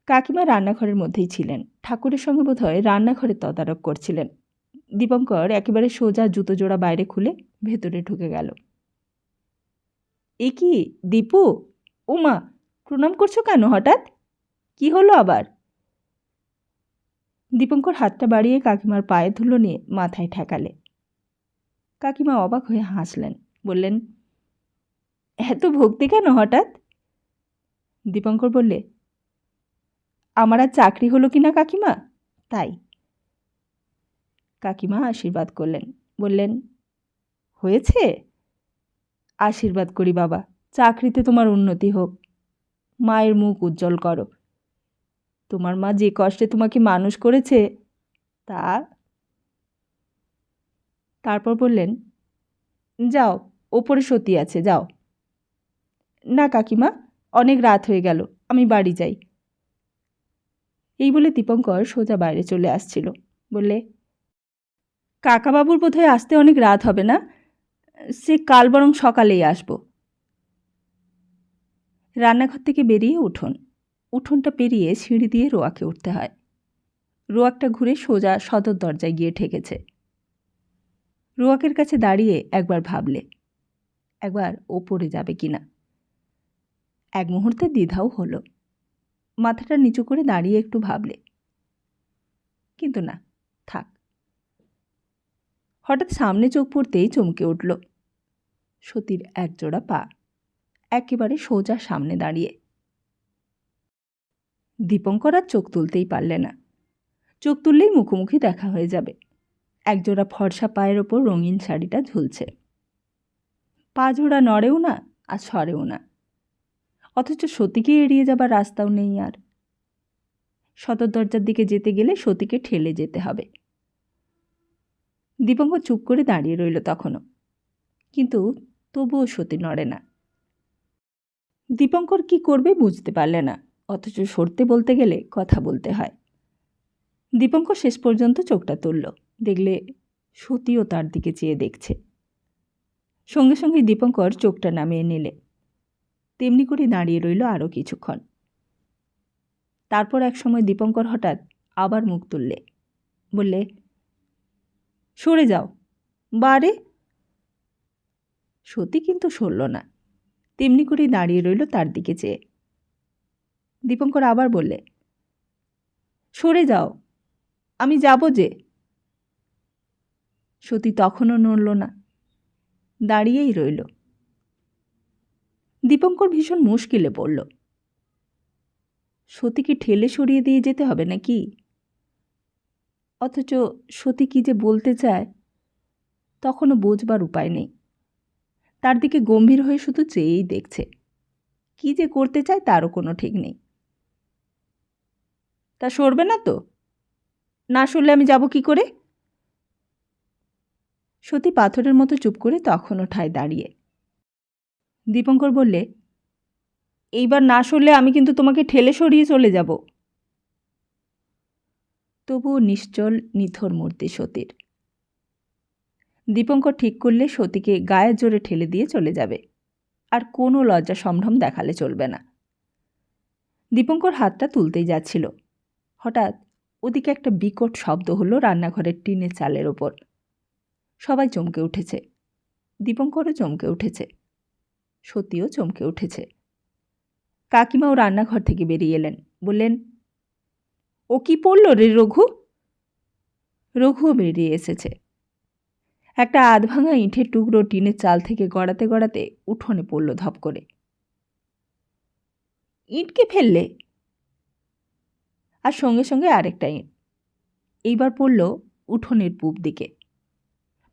কাকিমা রান্নাঘরের মধ্যেই ছিলেন, ঠাকুরের সঙ্গে বোধহয় রান্নাঘরের তদারক করছিলেন। দীপঙ্কর একেবারে সোজা জুতো জোড়া বাইরে খুলে ভেতরে ঢুকে গেল। এ কি দীপু, ওমা, প্রণাম করছো কেন হঠাৎ? কি হলো আবার? দীপঙ্কর হাতটা বাড়িয়ে কাকিমার পায়ে ধুলো নিয়ে মাথায় ঠেকালে। কাকিমা অবাক হয়ে হাসলেন, বললেন, এত ভক্তি কেন হঠাৎ? দীপঙ্কর বললে, আমার আর চাকরি হলো কিনা কাকিমা, তাই। কাকিমা আশীর্বাদ করলেন, বললেন, হয়েছে? আশীর্বাদ করি বাবা, চাকরিতে তোমার উন্নতি হোক, মায়ের মুখ উজ্জ্বল করো। তোমার মা যে কষ্টে তোমাকে মানুষ করেছে তা। তারপর বললেন, যাও, ওপরে সতী আছে, যাও। না কাকিমা, অনেক রাত হয়ে গেল, আমি বাড়ি যাই। এই বলে দীপঙ্কর সোজা বাইরে চলে আসছিল। বললে, কাকাবাবুর বোধহয় আসতে অনেক রাত হবে না, সে কাল বরং সকালেই আসব। রান্নাঘর থেকে বেরিয়ে উঠোনটা পেরিয়ে সিঁড়ি দিয়ে রোয়াকে উঠতে হয়। রোয়াকটা ঘুরে সোজা সদর দরজায় গিয়ে ঠেকেছে। রোয়াকের কাছে দাঁড়িয়ে একবার ভাবলে, একবার ওপরে যাবে কিনা। এক মুহূর্তে দ্বিধাও হলো। মাথাটা নিচু করে দাঁড়িয়ে একটু ভাবলে, কিন্তু না, থাক। হঠাৎ সামনে চোখ পড়তেই চমকে উঠল। সতীর একজোড়া পা একেবারে সোজা সামনে দাঁড়িয়ে। দীপঙ্কর আর চোখ তুলতেই পারলে না। চোখ তুললেই মুখোমুখি দেখা হয়ে যাবে। একজোড়া ফর্সা পায়ের ওপর রঙিন শাড়িটা ঝুলছে। পা জোড়া নড়েও না আর সরেও না, অথচ সতীকে এড়িয়ে যাবার রাস্তাও নেই আর। সদর দরজার দিকে যেতে গেলে সতীকে ঠেলে যেতে হবে। দীপঙ্কর চুপ করে দাঁড়িয়ে রইল তখনও, কিন্তু তবুও সতী নড়ে না। দীপঙ্কর কি করবে বুঝতে পারলে না, অথচ সরতে বলতে গেলে কথা বলতে হয়। দীপঙ্কর শেষ পর্যন্ত চোখটা তুলল, দেখলে সতীও তার দিকে চেয়ে দেখছে। সঙ্গে সঙ্গে দীপঙ্কর চোখটা নামিয়ে নিলে। তেমনি করে দাঁড়িয়ে রইল আরও কিছুক্ষণ। তারপর এক সময় দীপঙ্কর হঠাৎ আবার মুখ তুললে, বললে, সরে যাও। বারে। সতী কিন্তু সরল না, তেমনি করেই দাঁড়িয়ে রইল তার দিকে চেয়ে। দীপঙ্কর আবার বললে, সরে যাও, আমি যাব যে। সতী তখনও নড়ল না, দাঁড়িয়েই রইল। দীপঙ্কর ভীষণ মুশকিলে পড়ল। সতীকে ঠেলে সরিয়ে দিয়ে যেতে হবে নাকি? অথচ সতী কি যে বলতে চায় তখনও বোঝবার উপায় নেই। তার দিকে গম্ভীর হয়ে শুধু চেয়েই দেখছে। কি যে করতে চায় তারও কোনো ঠিক নেই। তা সরবে না তো? না সরলে আমি যাব কি করে? সতী পাথরের মতো চুপ করে তখনও ঠায় দাঁড়িয়ে। দীপঙ্কর বললে, এইবার না সরলে আমি কিন্তু তোমাকে ঠেলে সরিয়ে চলে যাব। তবুও নিশ্চল নিথর মূর্তি সতীর। দীপঙ্কর ঠিক করলে সতীকে গায়ের জোরে ঠেলে দিয়ে চলে যাবে, আর কোনো লজ্জা সম্ভ্রম দেখালে চলবে না। দীপঙ্কর হাতটা তুলতেই যাচ্ছিল, হঠাৎ ওদিকে একটা বিকট শব্দ হলো রান্নাঘরের টিনের চালের ওপর। সবাই চমকে উঠেছে। দীপঙ্করও চমকে উঠেছে, সতীও চমকে উঠেছে। কাকিমাও রান্নাঘর থেকে বেরিয়ে এলেন, বললেন, ও কি পড়ল রে রঘু? রঘুও বেরিয়ে এসেছে। একটা আধভাঙা ইঁটের টুকরো টিনের চাল থেকে গড়াতে গড়াতে উঠোনে পড়ল ধপ করে। ইঁটকে ফেললে? আর সঙ্গে সঙ্গে আরেকটা ইঁট। এইবার পড়ল উঠোনের পূব দিকে,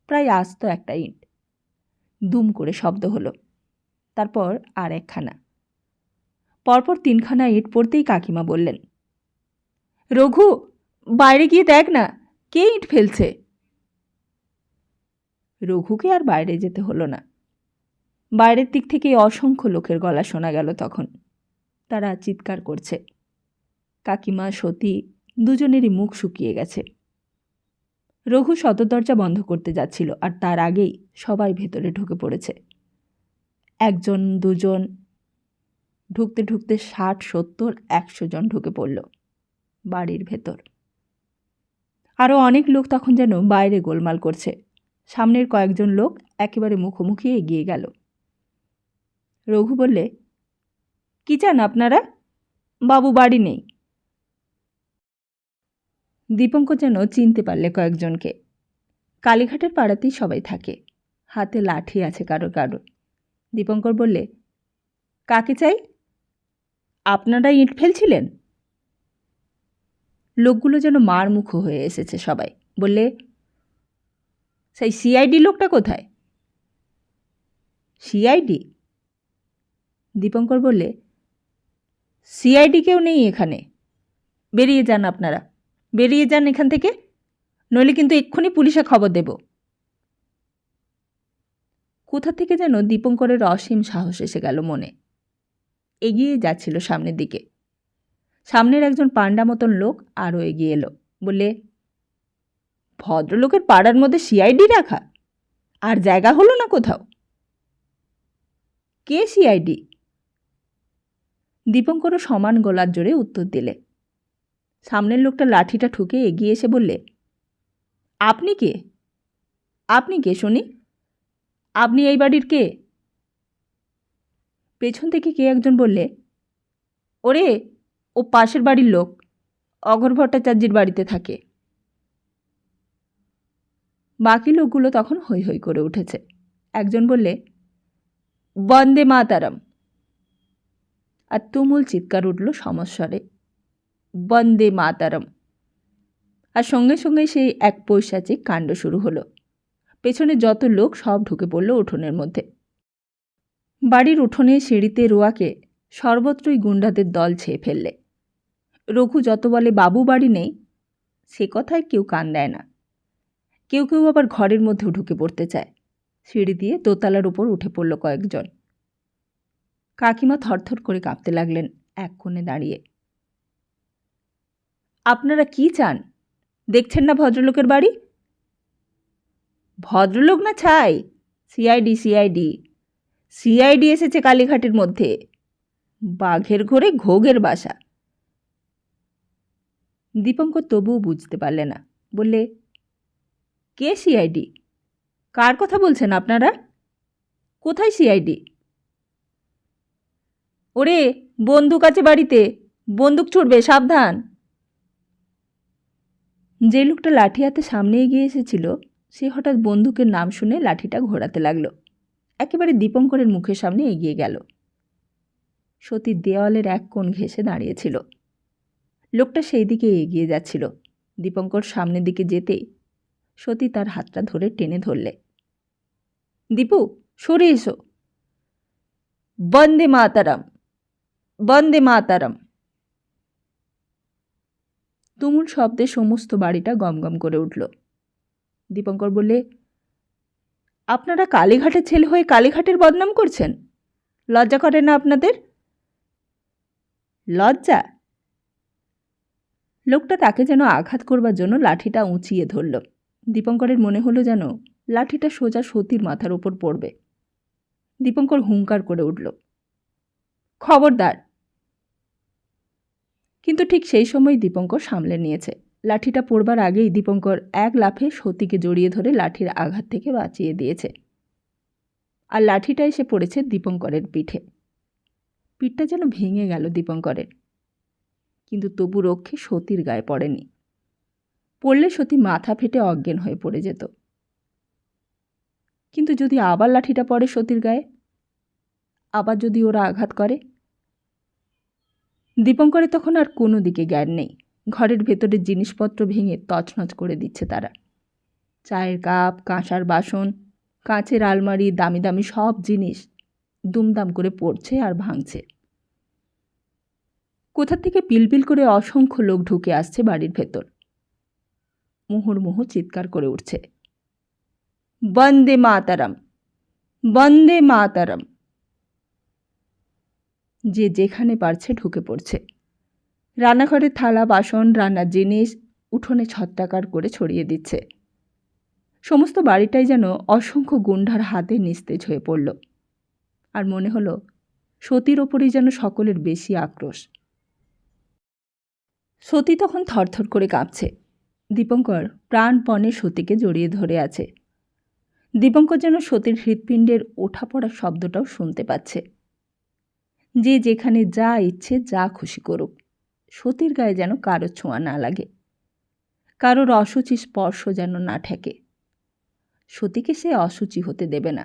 প্রায় আস্ত একটা ইঁট। দুম করে শব্দ হলো, তারপর আর একখানা। পরপর তিনখানা ইঁট পড়তেই কাকিমা বললেন, রঘু, বাইরে গিয়ে দেখ না, কে ইঁট ফেলছে? রঘুকে আর বাইরে যেতে হলো না। বাইরের দিক থেকে অসংখ্য লোকের গলা শোনা গেল তখন। তারা চিৎকার করছে। কাকিমা, সতী দুজনেরই মুখ শুকিয়ে গেছে। রঘু সদর দরজা বন্ধ করতে যাচ্ছিল, আর তার আগেই সবাই ভেতরে ঢুকে পড়েছে। একজন, দুজন, ঢুকতে ঢুকতে 60, 70, 100 জন ঢুকে পড়ল বাড়ির ভেতর। আরও অনেক লোক তখন যেন বাইরে গোলমাল করছে। সামনের কয়েকজন লোক একেবারে মুখোমুখি এগিয়ে গেল। রঘু বললে, কি চান আপনারা? বাবু বাড়ি নেই। দীপঙ্কর যেন চিনতে পারলে কয়েকজনকে। কালীঘাটের পাড়াতেই সবাই থাকে, হাতে লাঠি আছে কারো কারো। দীপঙ্কর বললে, কাকে চাই? আপনারা ইঁট ফেলছিলেন? লোকগুলো যেন মারমুখো হয়ে এসেছে সবাই। বললে, সেই সিআইডি লোকটা কোথায়? সিআইডি? দীপঙ্কর বললে, সিআইডি কেউ নেই এখানে। বেরিয়ে যান আপনারা, বেরিয়ে যান এখান থেকে, নইলে কিন্তু এক্ষুনি পুলিশে খবর দেব। কোথা থেকে যেন দীপঙ্করের অসীম সাহস এসে গেল মনে। এগিয়ে যাচ্ছিল সামনের দিকে। সামনের একজন পান্ডা মতন লোক আরও এগিয়ে এলো, বললে, ভদ্রলোকের পাড়ার মধ্যে সিআইডি রাখা? আর জায়গা হলো না কোথাও? কে সিআইডি? দীপঙ্করও সমান গলার জোরে উত্তর দিলে। সামনের লোকটা লাঠিটা ঠুকে এগিয়ে এসে বললে, আপনি কে? আপনি কে শুনি? আপনি এই বাড়ির কে? পেছন থেকে কে একজন বললে, ওরে, ও পাশের বাড়ির লোক, অঘর ভট্টাচার্যের বাড়িতে থাকে। বাকি লোকগুলো তখন হৈ হৈ করে উঠেছে। একজন বললে, বন্দে মাতারম। আর তুমুল চিৎকার উঠল সমস্বরে, বন্দে মাতারম। আর সঙ্গে সঙ্গে সেই এক পৈশাচিক কাণ্ড শুরু হলো। পেছনে যত লোক সব ঢুকে পড়ল উঠোনের মধ্যে। বাড়ির উঠোনে, সিঁড়িতে, রোয়াকে সর্বত্রই গুন্ডাদের দল ছেয়ে ফেললে। রঘু যত বলে বাবু বাড়ি নেই, সে কথায় কেউ কান দেয় না। কেউ কেউ আবার ঘরের মধ্যেও ঢুকে পড়তে চায়। সিঁড়ি দিয়ে দোতলার উপর উঠে পড়ল কয়েকজন। কাকিমা থরথর করে কাঁপতে লাগলেন এক কোণে দাঁড়িয়ে। আপনারা কি চান? দেখছেন না ভদ্রলোকের বাড়ি? ভদ্রলোক না ছাই, সিআইডি, সিআইডি, সিআইডি এসেছে কালীঘাটের মধ্যে। বাঘের ঘোরে ঘোগের বাসা। দীপঙ্কর তবুও বুঝতে পারলে না। বললে, কে সিআইডি? কার কথা বলছেন আপনারা? কোথায় সিআইডি? ওরে, বন্দুক আছে বাড়িতে, বন্দুক ছুড়বে, সাবধান। যে লোকটা লাঠি হাতে সামনে এগিয়ে এসেছিল, সে হঠাৎ বন্দুকের নাম শুনে লাঠিটা ঘোরাতে লাগলো। একেবারে দীপঙ্করের মুখের সামনে এগিয়ে গেল। সতীর দেওয়ালের এক কোণ ঘেঁষে দাঁড়িয়েছিল। লোকটা সেই দিকে এগিয়ে যাচ্ছিল। দীপঙ্কর সামনের দিকে যেতেই সতী তার হাতটা ধরে টেনে ধরলে। দীপু, সরে এসো। বন্দে মাতারম, বন্দে মাতারম। তুমুল শব্দে সমস্ত বাড়িটা গমগম করে উঠল। দীপঙ্কর বললে, আপনারা কালীঘাটের ছেলে হয়ে কালীঘাটের বদনাম করছেন? লজ্জা করে না আপনাদের? লজ্জা? লোকটা তাকে যেন আঘাত করবার জন্য লাঠিটা উঁচিয়ে ধরল। দীপঙ্করের মনে হলো যেন লাঠিটা সোজা সতীর মাথার উপর পড়বে। দীপঙ্কর হুঙ্কার করে উঠল, খবরদার! কিন্তু ঠিক সেই সময় দীপঙ্কর সামলে নিয়েছে। লাঠিটা পড়বার আগেই দীপঙ্কর এক লাফে সতীকে জড়িয়ে ধরে লাঠির আঘাত থেকে বাঁচিয়ে দিয়েছে। আর লাঠিটা এসে পড়েছে দীপঙ্করের পিঠে। পিঠটা যেন ভেঙে গেল দীপঙ্করের, কিন্তু তবু রক্ষে সতীর গায়ে পড়েনি। পড়লে সতী মাথা ফেটে অজ্ঞান হয়ে পড়ে যেত। কিন্তু যদি আবার লাঠিটা পড়ে সতীর গায়ে, আবার যদি ওরা আঘাত করে? দীপঙ্করের তখন আর কোনো দিকে জ্ঞান নেই। ঘরের ভেতরের জিনিসপত্র ভেঙে তছনছ করে দিচ্ছে তারা। চায়ের কাপ, কাঁসার বাসন, কাঁচের আলমারি, দামি দামি সব জিনিস দুমদাম করে পড়ছে আর ভাঙছে। কোথা থেকে পিলপিল করে অসংখ্য লোক ঢুকে আসছে বাড়ির ভেতর। মুহুর্মুহু চিৎকার করে উঠছে, বন্দে মাতারাম, বন্দে মাতারাম। যে যেখানে পারছে ঢুকে পড়ছে। রান্নাঘরের থালা বাসন, রান্নার জিনিস উঠোনে ছত্রাকার করে ছড়িয়ে দিচ্ছে। সমস্ত বাড়িটাই যেন অসংখ্য গুন্ডার হাতে নিস্তেজ হয়ে পড়ল। আর মনে হলো সতীর ওপরেই যেন সকলের বেশি আক্রোশ। সতী তখন থরথর করে কাঁপছে। দীপঙ্কর প্রাণপণে সতীকে জড়িয়ে ধরে আছে। দীপঙ্কর যেন সতীর হৃৎপিণ্ডের ওঠা পড়ার শব্দটাও শুনতে পাচ্ছে। যে যেখানে যা ইচ্ছে যা খুশি করুক, সতীর গায়ে যেন কারো ছোঁয়া না লাগে, কারোর অসুচি স্পর্শ যেন না ঠেকে। সতীকে সে অসুচি হতে দেবে না।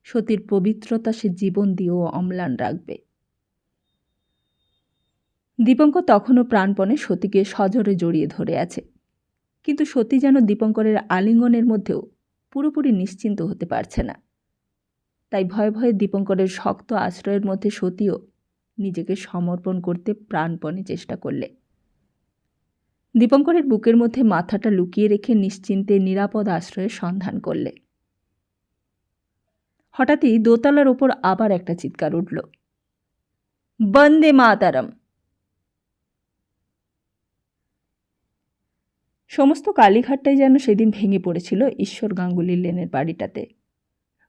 সতীর পবিত্রতা সে জীবন দিয়েও অম্লান রাখবে। দীপঙ্কর তখনও প্রাণপণে সতীকে সজোরে জড়িয়ে ধরে আছে, কিন্তু সতী যেন দীপঙ্করের আলিঙ্গনের মধ্যেও পুরোপুরি নিশ্চিন্ত হতে পারছে না। তাই ভয়ে ভয়ে দীপঙ্করের শক্ত আশ্রয়ের মধ্যে সতীও নিজেকে সমর্পণ করতে প্রাণপণে চেষ্টা করলে। দীপঙ্করের বুকের মধ্যে মাথাটা লুকিয়ে রেখে নিশ্চিন্তে নিরাপদ আশ্রয়ের সন্ধান করলে। হঠাৎই দোতলার ওপর আবার একটা চিৎকার উঠল, বন্দে মাতারাম। সমস্ত কালীঘাটটাই যেন সেদিন ভেঙে পড়েছিল ঈশ্বর গাঙ্গুলির লেনের বাড়িটাতে।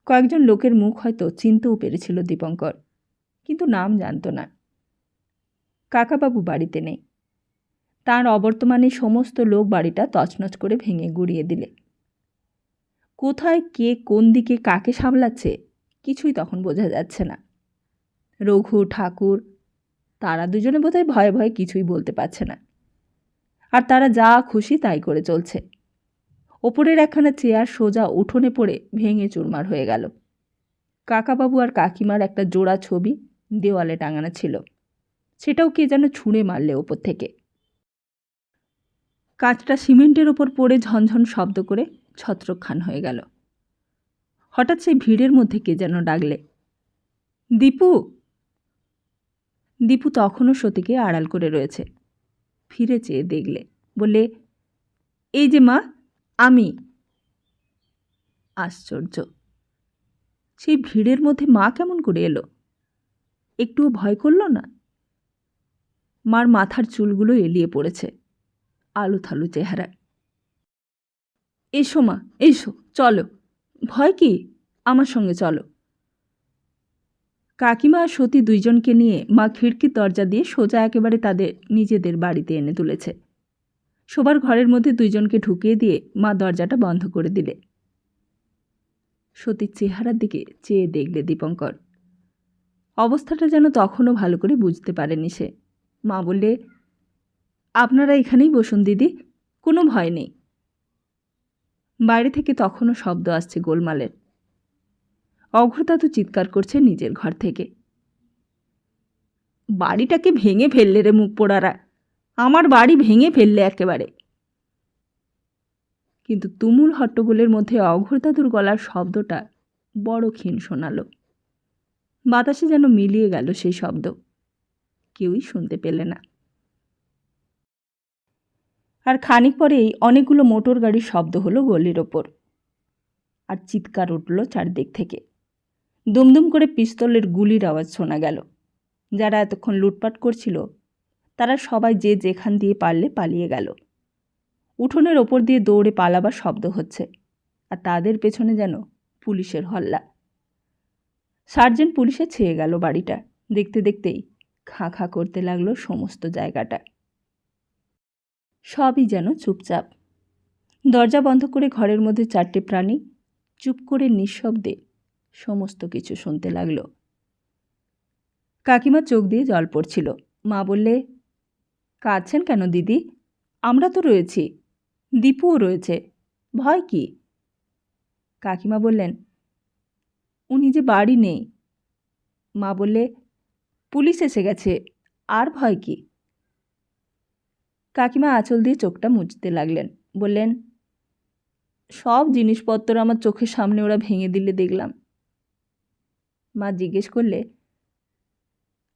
কয়েকজন লোকের মুখ হয়তো চিনতেও পেরেছিল দীপঙ্কর, কিন্তু নাম জানত না। কাকাবাবু বাড়িতে নেই। তাঁর অবর্তমানে সমস্ত লোক বাড়িটা তছনছ করে ভেঙে গুড়িয়ে দিলে। কোথায় কে কোন দিকে কাকে সামলাচ্ছে কিছুই তখন বোঝা যাচ্ছে না। রঘু, ঠাকুর তারা দুজনে বোধহয় ভয়ে ভয়ে কিছুই বলতে পারছে না। আর তারা যা খুশি তাই করে চলছে। ওপরের একখানা চেয়ার সোজা উঠোনে পড়ে ভেঙে চুরমার হয়ে গেল। কাকাবাবু আর কাকিমার একটা জোড়া ছবি দেওয়ালে টাঙানো ছিল, সেটাও কে যেন ছুঁড়ে মারলে ওপর থেকে। কাঁচটা সিমেন্টের ওপর পড়ে ঝনঝন শব্দ করে ছত্রখান হয়ে গেল। হঠাৎ সেই ভিড়ের মধ্যে কে যেন ডাকলে, দীপু। দীপু তখনও সতীকে আড়াল করে রয়েছে। ফিরে চেয়ে দেখলে, বললে, এই যে মা, আমি। আশ্চর্য, সেই ভিড়ের মধ্যে মা কেমন করে এলো? একটুও ভয় করল না? মার মাথার চুলগুলো এলিয়ে পড়েছে, আলু থালু চেহারা। এসো মা, এসো, চলো, ভয় কি, আমার সঙ্গে চলো। কাকিমা আর সতী দুইজনকে নিয়ে মা খিড়কির দরজা দিয়ে সোজা একেবারে তাদের নিজেদের বাড়িতে এনে তুলেছে। শোবার ঘরের মধ্যে দুইজনকে ঢুকিয়ে দিয়ে মা দরজাটা বন্ধ করে দিলে। সতীর চেহারার দিকে চেয়ে দেখলে দীপঙ্কর। অবস্থাটা যেন তখনও ভালো করে বুঝতে পারেনি সে। মা বললে, আপনারা এখানেই বসুন দিদি, কোনো ভয় নেই। বাইরে থেকে তখনও শব্দ আসছে গোলমালের। অঘ্রদাদু চিৎকার করছে নিজের ঘর থেকে, বাড়িটাকে ভেঙে ফেললে রে মুখ পোড়ারা, আমার বাড়ি ভেঙে ফেললে একেবারে। কিন্তু তুমুল হট্টগোলের মধ্যে অঘ্রদাদুর গলার শব্দটা বড় ক্ষীণ শোনাল। বাতাসে যেন মিলিয়ে গেল সেই শব্দ, কেউই শুনতে পেলে না। আর খানিক পরেই অনেকগুলো মোটর গাড়ির শব্দ হলো গলির ওপর, আর চিৎকার উঠল চারদিক থেকে। দুমদুম করে পিস্তলের গুলির আওয়াজ শোনা গেল। যারা এতক্ষণ লুটপাট করছিল তারা সবাই যে যেখান দিয়ে পারলে পালিয়ে গেল। উঠোনের ওপর দিয়ে দৌড়ে পালাবার শব্দ হচ্ছে, আর তাদের পেছনে যেন পুলিশের হল্লা। সার্জেন্ট পুলিশে ছেয়ে গেল বাড়িটা। দেখতে দেখতেই খাঁ খাঁ করতে লাগলো সমস্ত জায়গাটা। সবই যেন চুপচাপ। দরজা বন্ধ করে ঘরের মধ্যে 4টে প্রাণী চুপ করে নিঃশব্দে সমস্ত কিছু শুনতে লাগলো। কাকিমার চোখ দিয়ে জল পড়ছিল। মা বললে, কাঁদছেন কেন দিদি? আমরা তো রয়েছি, দীপুও রয়েছে, ভয় কি? কাকিমা বললেন, উনি যে বাড়ি নেই। মা বললে, পুলিশ এসে গেছে, আর ভয় কি? কাকিমা আঁচল দিয়ে চোখটা মুছতে লাগলেন। বললেন, সব জিনিসপত্র আমার চোখের সামনে ওরা ভেঙে দিলে দেখলাম। মা জিজ্ঞেস করলে,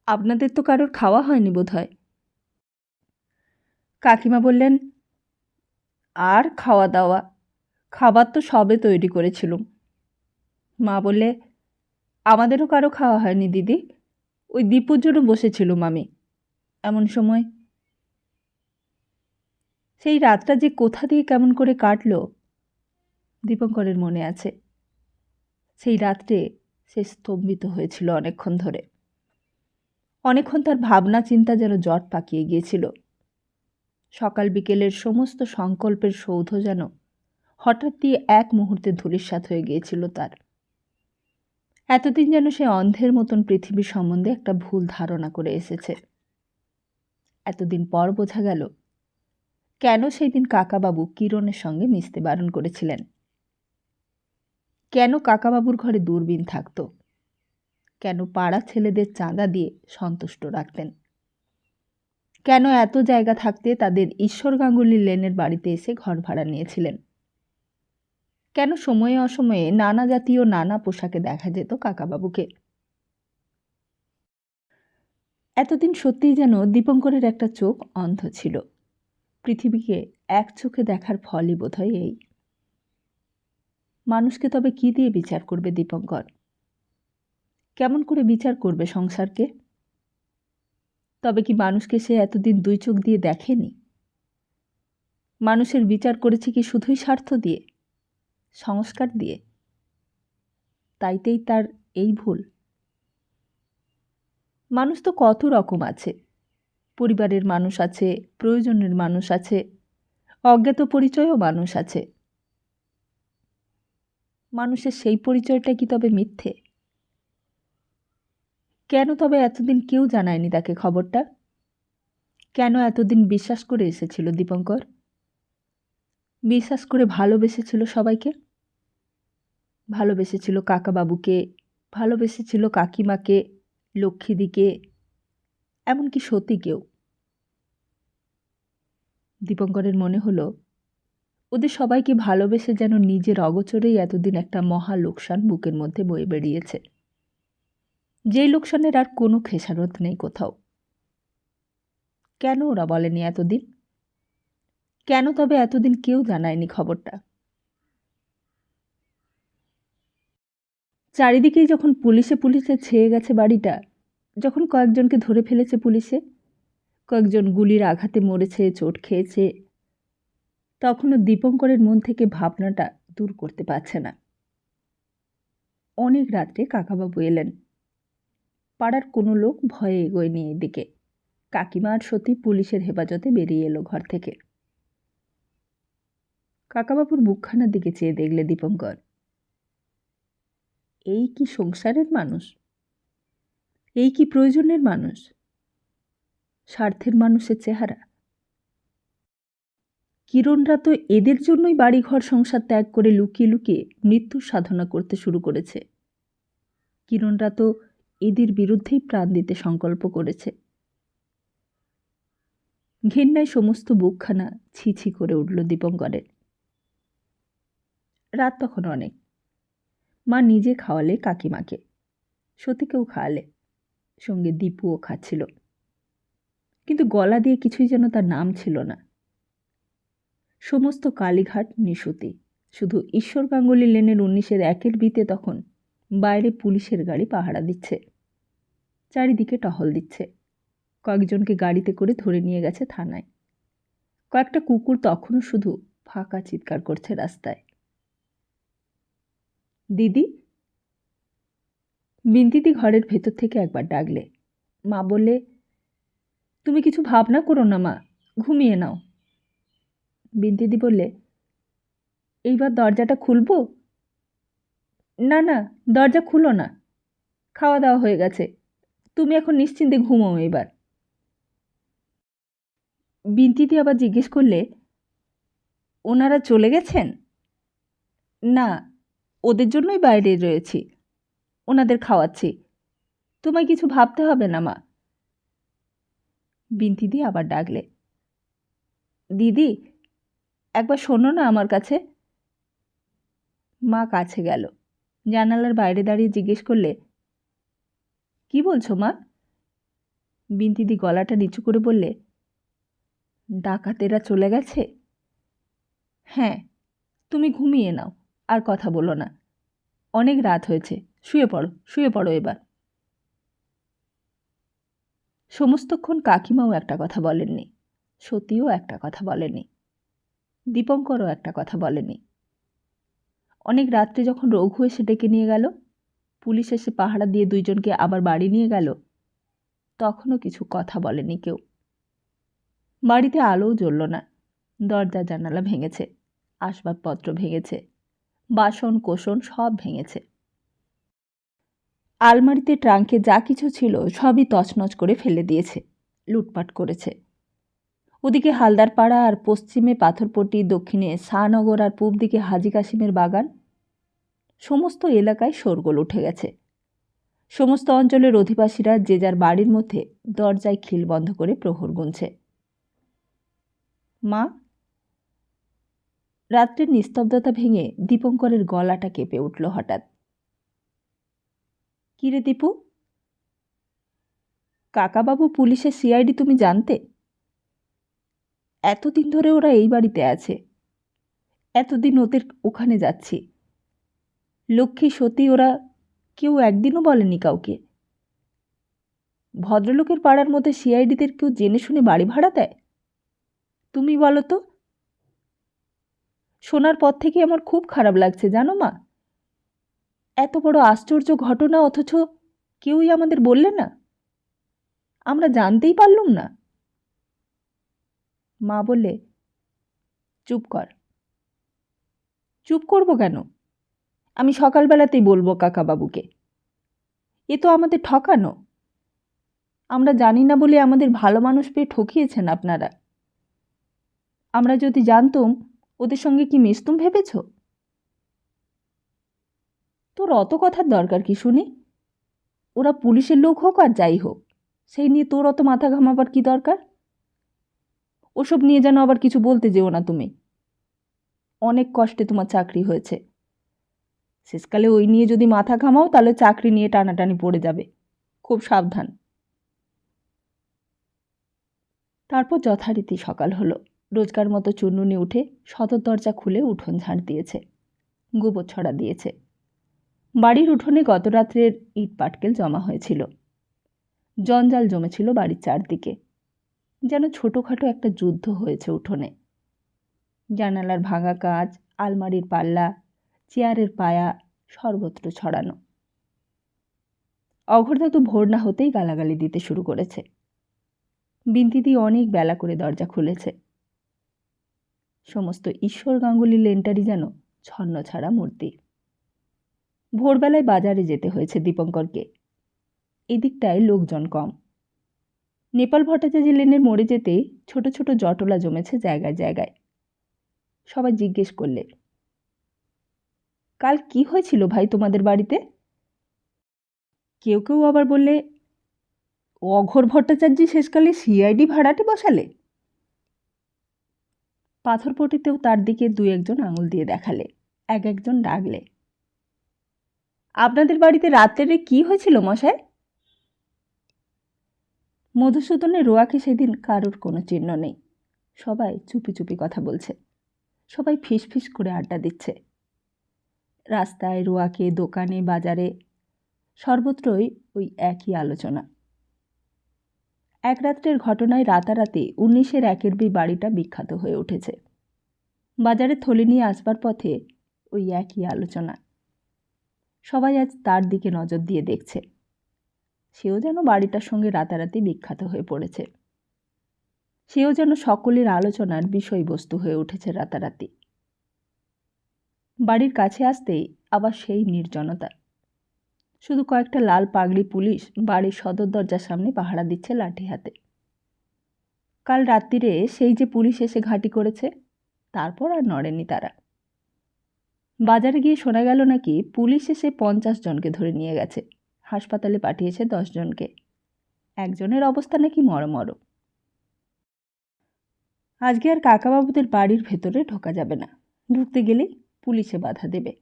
আপনাদের তো কারোর খাওয়া হয়নি বোধ হয়? কাকিমা বললেন, আর খাওয়া দাওয়া, খাবার তো সবে তৈরি করেছিলুম। মা বললে, আমাদেরও কারো খাওয়া হয়নি দিদি, ওই দীপুর জন্য বসেছিলুম আমি। এমন সময় সেই রাতটা যে কোথা দিয়ে কেমন করে কাটল দীপঙ্করের মনে আছে। সেই রাত্রে সে স্তম্ভিত হয়েছিল অনেকক্ষণ ধরে। অনেকক্ষণ তার ভাবনা চিন্তা যেন জট পাকিয়ে গিয়েছিল। সকাল বিকেলের সমস্ত সংকল্পের সৌধ যেন হঠাৎ দিয়ে এক মুহূর্তে ধূলিসাৎ হয়ে গিয়েছিল তার। এতদিন যেন সে অন্ধের মতন পৃথিবীর সম্বন্ধে একটা ভুল ধারণা করে এসেছে। এতদিন পর বোঝা গেল কেন সেই দিন কাকাবাবু কিরণের সঙ্গে মিশতে বারণ করেছিলেন, কেন কাকাবাবুর ঘরে দূরবীন থাকত, কেন পাড়া ছেলেদের চাঁদা দিয়ে সন্তুষ্ট রাখতেন, কেন এত জায়গা থাকতে তাদের ঈশ্বর গাঙ্গুলি লেনের বাড়িতে এসে ঘর ভাড়া নিয়েছিলেন, কেন সময়ে অসময়ে নানা জাতীয় নানা পোশাকে দেখা যেত কাকাবাবুকে। এতদিন সত্যিই যেন দীপঙ্করের একটা চোখ অন্ধ ছিল। পৃথিবীকে এক চোখে দেখার ফলই বোধহয় এই। মানুষকে তবে কি দিয়ে বিচার করবে দীপঙ্কর? কেমন করে বিচার করবে সংসারকে? তবে কি মানুষকে সে এতদিন 2 চোখ দিয়ে দেখেনি? মানুষের বিচার করেছে কি শুধুই স্বার্থ দিয়ে, সংস্কার দিয়ে? তাইতেই তার এই ভুল। মানুষ তো কত রকম আছে। পরিবারের মানুষ আছে, প্রয়োজনের মানুষ আছে, অজ্ঞাত পরিচয়ও মানুষ আছে। মানুষের সেই পরিচয়টা কি তবে মিথ্যে? কেন তবে এতদিন কেউ জানায়নি তাকে খবরটা? কেন এতদিন বিশ্বাস করে এসেছিল দীপঙ্কর? বিশ্বাস করে ভালোবেসেছিল সবাইকে। ভালোবেসেছিল কাকাবাবুকে, ভালোবেসেছিল কাকিমাকে, লক্ষ্মীদিকে, এমনকি সতীকেও। দীপঙ্করের মনে হলো ওদের সবাইকে ভালোবেসে যেন নিজের অগোচরেই এতদিন একটা মহা লোকসান বুকের মধ্যে বয়ে বেরিয়েছে, যেই লোকসানের আর কোনো খেসারত নেই কোথাও। কেন ওরা বলেনি এতদিন? কেন তবে এতদিন কেউ জানায়নি খবরটা? চারিদিকেই যখন পুলিশে পুলিশে ছেয়ে গেছে বাড়িটা, যখন কয়েকজনকে ধরে ফেলেছে পুলিশে, কয়েকজন গুলির আঘাতে মরেছে, চোট খেয়েছে, তখনও দীপঙ্করের মন থেকে ভাবনাটা দূর করতে পারছে না। অনেক রাত্রে কাকাবাবু এলেন। পাড়ার কোনো লোক ভয়ে এগোয়নি এদিকে। কাকিমা আর সতী পুলিশের হেফাজতে বেরিয়ে এলো ঘর থেকে। কাকাবাবুর মুখখানার দিকে চেয়ে দেখলে দীপঙ্কর। এই কি সংসারের মানুষ? এই কি প্রয়োজনের মানুষ? স্বার্থের মানুষের চেহারা? কিরণরা তো এদের জন্যই বাড়িঘর সংসার ত্যাগ করে লুকিয়ে লুকিয়ে মৃত্যুর সাধনা করতে শুরু করেছে। কিরণরা তো এদের বিরুদ্ধেই প্রাণ দিতে সংকল্প করেছে। ঘেন্নায় সমস্ত বুকখানা ছি করে উঠল দীপঙ্করের। রাত তখন অনেক। মা নিজে খাওয়ালে কাকিমাকে, সতীকেও খাওয়ালে, সঙ্গে দীপুও খাচ্ছিল, কিন্তু গলা দিয়ে কিছুই যেন তার নাম ছিল না। সমস্ত কালীঘাট নিশুতি। শুধু ঈশ্বর গাঙ্গুলি লেনের 19-এর 1-এর বিতে তখন বাইরে পুলিশের গাড়ি পাহারা দিচ্ছে, চারিদিকে টহল দিচ্ছে। কয়েকজনকে গাড়িতে করে ধরে নিয়ে গেছে থানায়। কয়েকটা কুকুর তখনও শুধু ফাঁকা চিৎকার করছে রাস্তায়। দিদি, বিন্তিদি ঘরের ভেতর থেকে একবার ডাকলে। মা বললে, তুমি কিছু ভাবনা করো না মা, ঘুমিয়ে নাও। বিন্তিদি বললে, এইবার দরজাটা খুলবো? না না, দরজা খুলো না, খাওয়া দাওয়া হয়ে গেছে, তুমি এখন নিশ্চিন্তে ঘুমাও এবার। বিন্তিদি আবার জিজ্ঞেস করলে, ওনারা চলে গেছেন? না, ওদের জন্যই বাইরে রয়েছি, ওনাদের খাওয়াচ্ছি, তোমায় কিছু ভাবতে হবে না মা। বিন্তিদি আবার ডাকলে, দিদি একবার শোনো না আমার কাছে। মা কাছে গেল, জানালার বাইরে দাঁড়িয়ে জিজ্ঞেস করলে, কি বলছো মা? বিন্তিদি গলাটা নিচু করে বললে, ডাকাতেরা চলে গেছে? হ্যাঁ, তুমি ঘুমিয়ে নাও, আর কথা বলো না, অনেক রাত হয়েছে, শুয়ে পড়ো এবার। সমস্তক্ষণ কাকিমাও একটা কথা বলেননি, সতীও একটা কথা বলেনি, দীপঙ্করও একটা কথা বলেনি। অনেক রাত্রে যখন রঘু এসে ডেকে নিয়ে গেল, পুলিশ এসে পাহারা দিয়ে দুইজনকে আবার বাড়ি নিয়ে গেল, তখনও কিছু কথা বলেনি কেউ। বাড়িতে আলোও জ্বলল না, দরজা জানালা ভেঙেছে, আসবাবপত্র ভেঙেছে, বাসন কোসন সব ভেঙেছে। আলমারিতে ট্রাঙ্কে যা কিছু ছিল সবই তছনছ করে ফেলে দিয়েছে, লুটপাট করেছে। ওদিকে হালদারপাড়া আর পশ্চিমে পাথরপট্টি, দক্ষিণে শাহনগর আর পূব দিকে হাজি কাশিমের বাগান, সমস্ত এলাকায় শোরগোল উঠে গেছে। সমস্ত অঞ্চলের অধিবাসীরা যে যার বাড়ির মধ্যে দরজায় খিল বন্ধ করে প্রহর গুনছে। মা? রাত্রের নিস্তব্ধতা ভেঙে দীপঙ্করের গলাটা কেঁপে উঠল হঠাৎ। কিরে দীপু, কাকাবাবু পুলিশের সিআইডি তুমি জানতে? এতদিন ধরে ওরা এই বাড়িতে আছে, এতদিন ওদের ওখানে যাচ্ছি, লক্ষ্মী সতী ওরা কেউ একদিনও বলেনি কাউকে। ভদ্রলোকের পাড়ার মধ্যে সিআইডিদের কেউ জেনে শুনে বাড়ি ভাড়া দেয়? তুমি বলো তো। শোনার পর থেকে আমার খুব খারাপ লাগছে জানো মা। এত বড় আশ্চর্য ঘটনা, অথচ কেউই আমাদের বললে না, আমরা জানতেই পারলুম না। মা বললে, চুপ কর। চুপ করবো কেন? আমি সকালবেলাতেই বলবো কাকাবাবুকে। এ তো আমাদের ঠকানো, আমরা জানি না বলে আমাদের ভালো মানুষ পেয়ে ঠকিয়েছেন আপনারা। আমরা যদি জানতুম ওদের সঙ্গে কি মিশতুম ভেবেছ? তোর অত কথার দরকার কি শুনি? ওরা পুলিশের লোক হোক আর যাই হোক, সেই নিয়ে তোর অত মাথা ঘামাবার কি দরকার? ওসব নিয়ে যেন আবার কিছু বলতে যেও না তুমি। অনেক কষ্টে তোমার চাকরি হয়েছে, শেষকালে ওই নিয়ে যদি মাথা ঘামাও তাহলে চাকরি নিয়ে টানাটানি পড়ে যাবে, খুব সাবধান। তারপর যথারীতি সকাল হলো। রোজকার মতো চুনমুনি উঠে সদর দরজা খুলে উঠোন ঝাড় দিয়েছে, গোবর ছড়া দিয়েছে। বাড়ির উঠোনে গত রাত্রের ইট পাটকেল জমা হয়েছিল, জঞ্জাল জমেছিল বাড়ির চারদিকে, যেন ছোটোখাটো একটা যুদ্ধ হয়েছে উঠোনে। জানালার ভাঙা কাঁচ, আলমারির পাল্লা, চেয়ারের পায়া সর্বত্র ছড়ানো। অঘোরদাদু ভোর না হতেই গালাগালি দিতে শুরু করেছে। বিন্তিদি অনেক বেলা করে দরজা খুলেছে। সমস্ত ঈশ্বর গাঙ্গুলি লেনটারি যেন ছন্নছাড়া মূর্তি। ভোরবেলায় বাজারে যেতে হয়েছে দীপঙ্করকে। এদিকটায় লোকজন কম। নেপাল ভট্টাচার্য লেনের মোড়ে যেতেই ছোট ছোট জটলা জমেছে জায়গায় জায়গায়। সবাই জিজ্ঞেস করলে, কাল কি হয়েছিল ভাই তোমাদের বাড়িতে? কেউ কেউ আবার বললে, অঘোর ভট্টাচার্য শেষকালে সিআইডি ভাড়াটে বসালে। পাথরপটিতেও তার দিকে দু একজন আঙুল দিয়ে দেখালে, এক একজন ডাকলে, আপনাদের বাড়িতে রাত্রে কি হয়েছিল মশাই? মধুসূদনের রোয়াকে সেদিন কারোর কোনো চিহ্ন নেই। সবাই চুপি চুপি কথা বলছে, সবাই ফিস ফিস করে আড্ডা দিচ্ছে। রাস্তায়, রোয়াকে, দোকানে, বাজারে সর্বত্রই ওই একই আলোচনা। এক রাত্রের ঘটনায় রাতারাতি 19-এর 1-এর বাড়িটা বিখ্যাত হয়ে উঠেছে। বাজারে থলি নিয়ে আসবার পথে ওই একই আলোচনা। সবাই আজ তার দিকে নজর দিয়ে দেখছে। সেও যেন বাড়িটার সঙ্গে রাতারাতি বিখ্যাত হয়ে পড়েছে। সেও যেন সকলের আলোচনার বিষয়বস্তু হয়ে উঠেছে রাতারাতি। বাড়ির কাছে আসতেই আবার সেই নির্জনতা। শুধু কয়েকটা লাল পাগড়ি পুলিশ বাড়ির সদর দরজার সামনে পাহারা দিচ্ছে লাঠি হাতে। কাল রাত্রিরে সেই যে পুলিশ এসে ঘাঁটি করেছে, তারপর আর নড়েনি তারা। বাজারে গিয়ে শোনা গেল নাকি পুলিশ এসে 50 জনকে ধরে নিয়ে গেছে, হাসপাতালে পাঠিয়েছে 10 জনকে। একজনের অবস্থা নাকি মরমর। আজকে আর কাকাবাবুদের বাড়ির ভেতরে ঢোকা যাবে না। ঢুকতে গেলেই পুলিশে বাধা দেবে।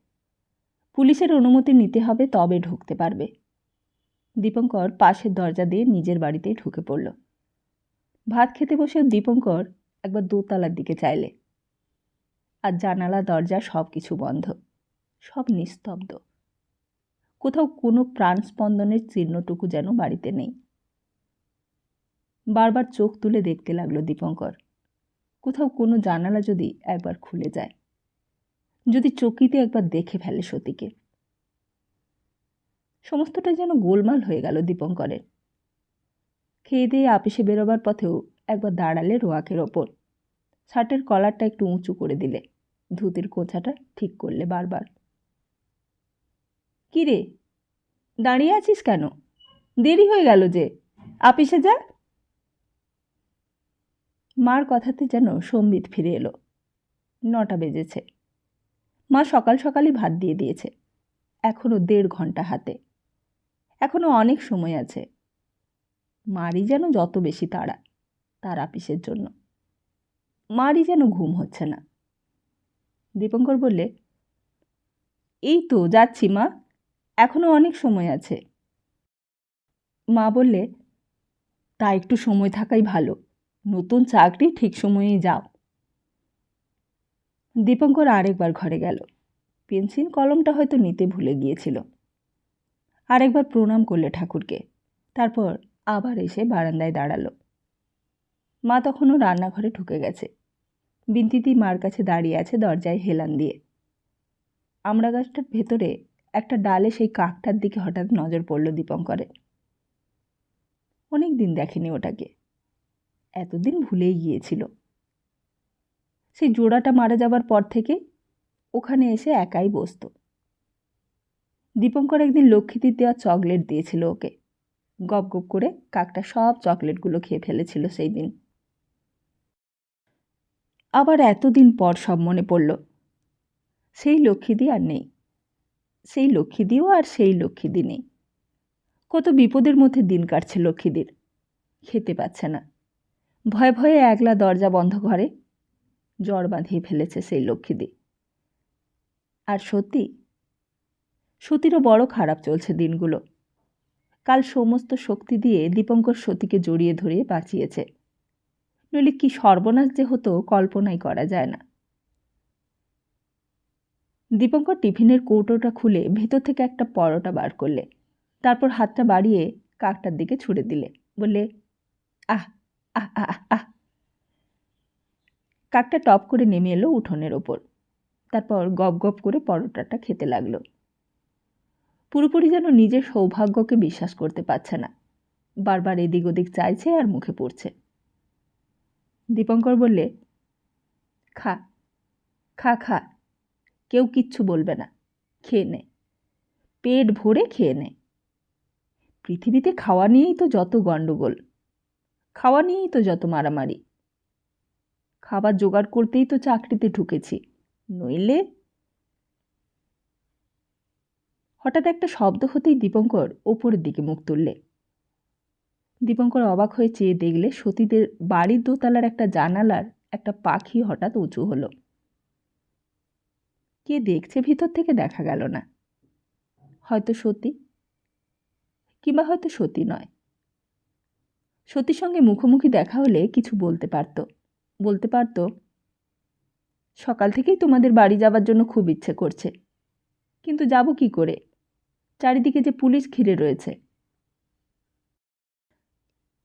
পুলিশের অনুমতি নিতে হবে, তবে ঢুকতে পারবে। দীপঙ্কর পাশের দরজা দিয়ে নিজের বাড়িতেই ঢুকে পড়ল। ভাত খেতে বসেও দীপঙ্কর একবার দোতলার দিকে চাইলে, আর জানালা দরজা সব কিছু বন্ধ, সব নিস্তব্ধ। কোথাও কোনো প্রাণস্পন্দনের চিহ্নটুকু যেন বাড়িতে নেই। বারবার চোখ তুলে দেখতে লাগলো দীপঙ্কর, কোথাও কোনো জানালা যদি একবার খুলে যায়, যদি চকিতে একবার দেখে ফেলে সতীকে। সমস্তটা যেন গোলমাল হয়ে গেল দীপঙ্করের। খেয়ে দিয়ে আপিসে বেরোবার পথেও একবার দাঁড়ালে রোয়াকের ওপর, শার্টের কলারটা একটু উঁচু করে দিলে, ধুতির কোঁচাটা ঠিক করলে বারবার। কি রে, দাঁড়িয়ে আছিস কেন? দেরি হয়ে গেল যে, আপিসে যা। মার কথাতে যেন সম্বিত ফিরে এলো। 9টা বেজেছে। মা সকাল সকালই ভাত দিয়ে দিয়েছে। এখনো 1.5 ঘন্টা হাতে, এখনো অনেক সময় আছে। মারই যেন যত বেশি তাড়া তার আপিসের জন্য। মারই যেন ঘুম হচ্ছে না। দীপঙ্কর বললে, এই তো যাচ্ছি মা, এখনো অনেক সময় আছে। মা বললে, তা একটু সময় থাকাই ভালো, নতুন চাকরি, ঠিক সময়েই যাও। দীপঙ্কর আরেকবার ঘরে গেল। পেন্সিল কলমটা হয়তো নিতে ভুলে গিয়েছিল। আরেকবার প্রণাম করলে ঠাকুরকে, তারপর আবার এসে বারান্দায় দাঁড়ালো। মা তখনও রান্নাঘরে ঢুকে গেছে। বিন্তিদি মার কাছে দাঁড়িয়ে আছে দরজায় হেলান দিয়ে। আমড়া গাছটার ভেতরে একটা ডালে সেই কাকটার দিকে হঠাৎ নজর পড়ল দীপঙ্করের। অনেক দিন দেখেনি ওটাকে, এতদিন ভুলেই গিয়েছিল। সেই জোড়াটা মারা যাবার পর থেকে ওখানে এসে একাই বসত। দীপঙ্কর একদিন লক্ষ্মীদির দেওয়া চকলেট দিয়েছিল ওকে। গপ গপ করে কাকটা সব চকলেটগুলো খেয়ে ফেলেছিল সেই দিন। আবার এতদিন পর সব মনে পড়ল। সেই লক্ষ্মীদি আর নেই, সেই লক্ষ্মীদিও আর সেই লক্ষ্মীদি নেই। কত বিপদের মধ্যে দিন কাটছে লক্ষ্মীদির। খেতে পাচ্ছে না, ভয়ে ভয়ে একলা দরজা বন্ধ ঘরে জ্বর বাঁধিয়ে ফেলেছে সেই লক্ষ্মীদি। আর সতীরও বড় খারাপ চলছে দিনগুলো। কাল সমস্ত শক্তি দিয়ে দীপঙ্কর সতীকে জড়িয়ে ধরিয়ে বাঁচিয়েছে, নইলে কি সর্বনাশ যে হতো কল্পনাই করা যায় না। দীপঙ্কর টিফিনের কৌটোটা খুলে ভেতর থেকে একটা পরোটা বার করলে, তারপর হাতটা বাড়িয়ে কাকটার দিকে ছুঁড়ে দিলে, বললে, আহ আহ আহ আহ। কাকটা টপ করে নেমে এলো উঠোনের ওপর, তারপর গপ গপ করে পরোটাটা খেতে লাগলো। পুরোপুরি যেন নিজের সৌভাগ্যকে বিশ্বাস করতে পারছে না, বারবার এদিক ওদিক চাইছে আর মুখে পড়ছে। দীপঙ্কর বললে, খা খা খা, কেউ কিচ্ছু বলবে না, খেয়ে নে, পেট ভরে খেয়ে নে। পৃথিবীতে খাওয়া নিয়েই তো যত গণ্ডগোল, খাওয়া নিয়েই তো যত মারামারি। খাবার জোগাড় করতেই তো চাকরিতে ঢুকেছি, নইলে। হঠাৎ একটা শব্দ হতেই দীপঙ্কর ওপরের দিকে মুখ তুললে। দীপঙ্কর অবাক হয়ে চেয়ে দেখলে সতীদের বাড়ির দোতলার একটা জানালার একটা পাখি হঠাৎ উঁচু হলো। কে দেখছে ভিতর থেকে দেখা গেল না। হয়তো সতী, কিংবা হয়তো সতী নয়। সতীর সঙ্গে মুখোমুখি দেখা হলে কিছু বলতে পারত, সকাল থেকেই তোমাদের বাড়ি যাবার জন্য খুব ইচ্ছে করছে, কিন্তু যাব কি করে, চারিদিকে যে পুলিশ ঘিরে রয়েছে।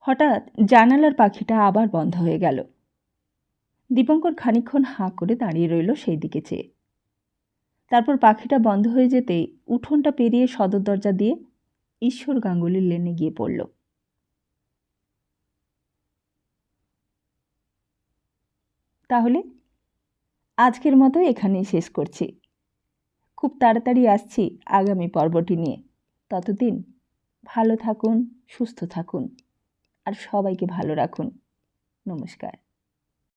হঠাৎ জানালার পাখিটা আবার বন্ধ হয়ে গেল। দীপঙ্কর খানিকক্ষণ হাঁ করে দাঁড়িয়ে রইল সেই দিকে চেয়ে। তারপর পাখিটা বন্ধ হয়ে যেতেই উঠোনটা পেরিয়ে সদর দরজা দিয়ে ঈশ্বর গাঙ্গুলির লেনে গিয়ে পড়ল। তাহলে আজকের মতো এখানেই শেষ করছি। খুব তাড়াতাড়ি আসছি আগামী পর্বটি নিয়ে। ততদিন ভালো থাকুন, সুস্থ থাকুন আর সবাইকে ভালো রাখুন। নমস্কার।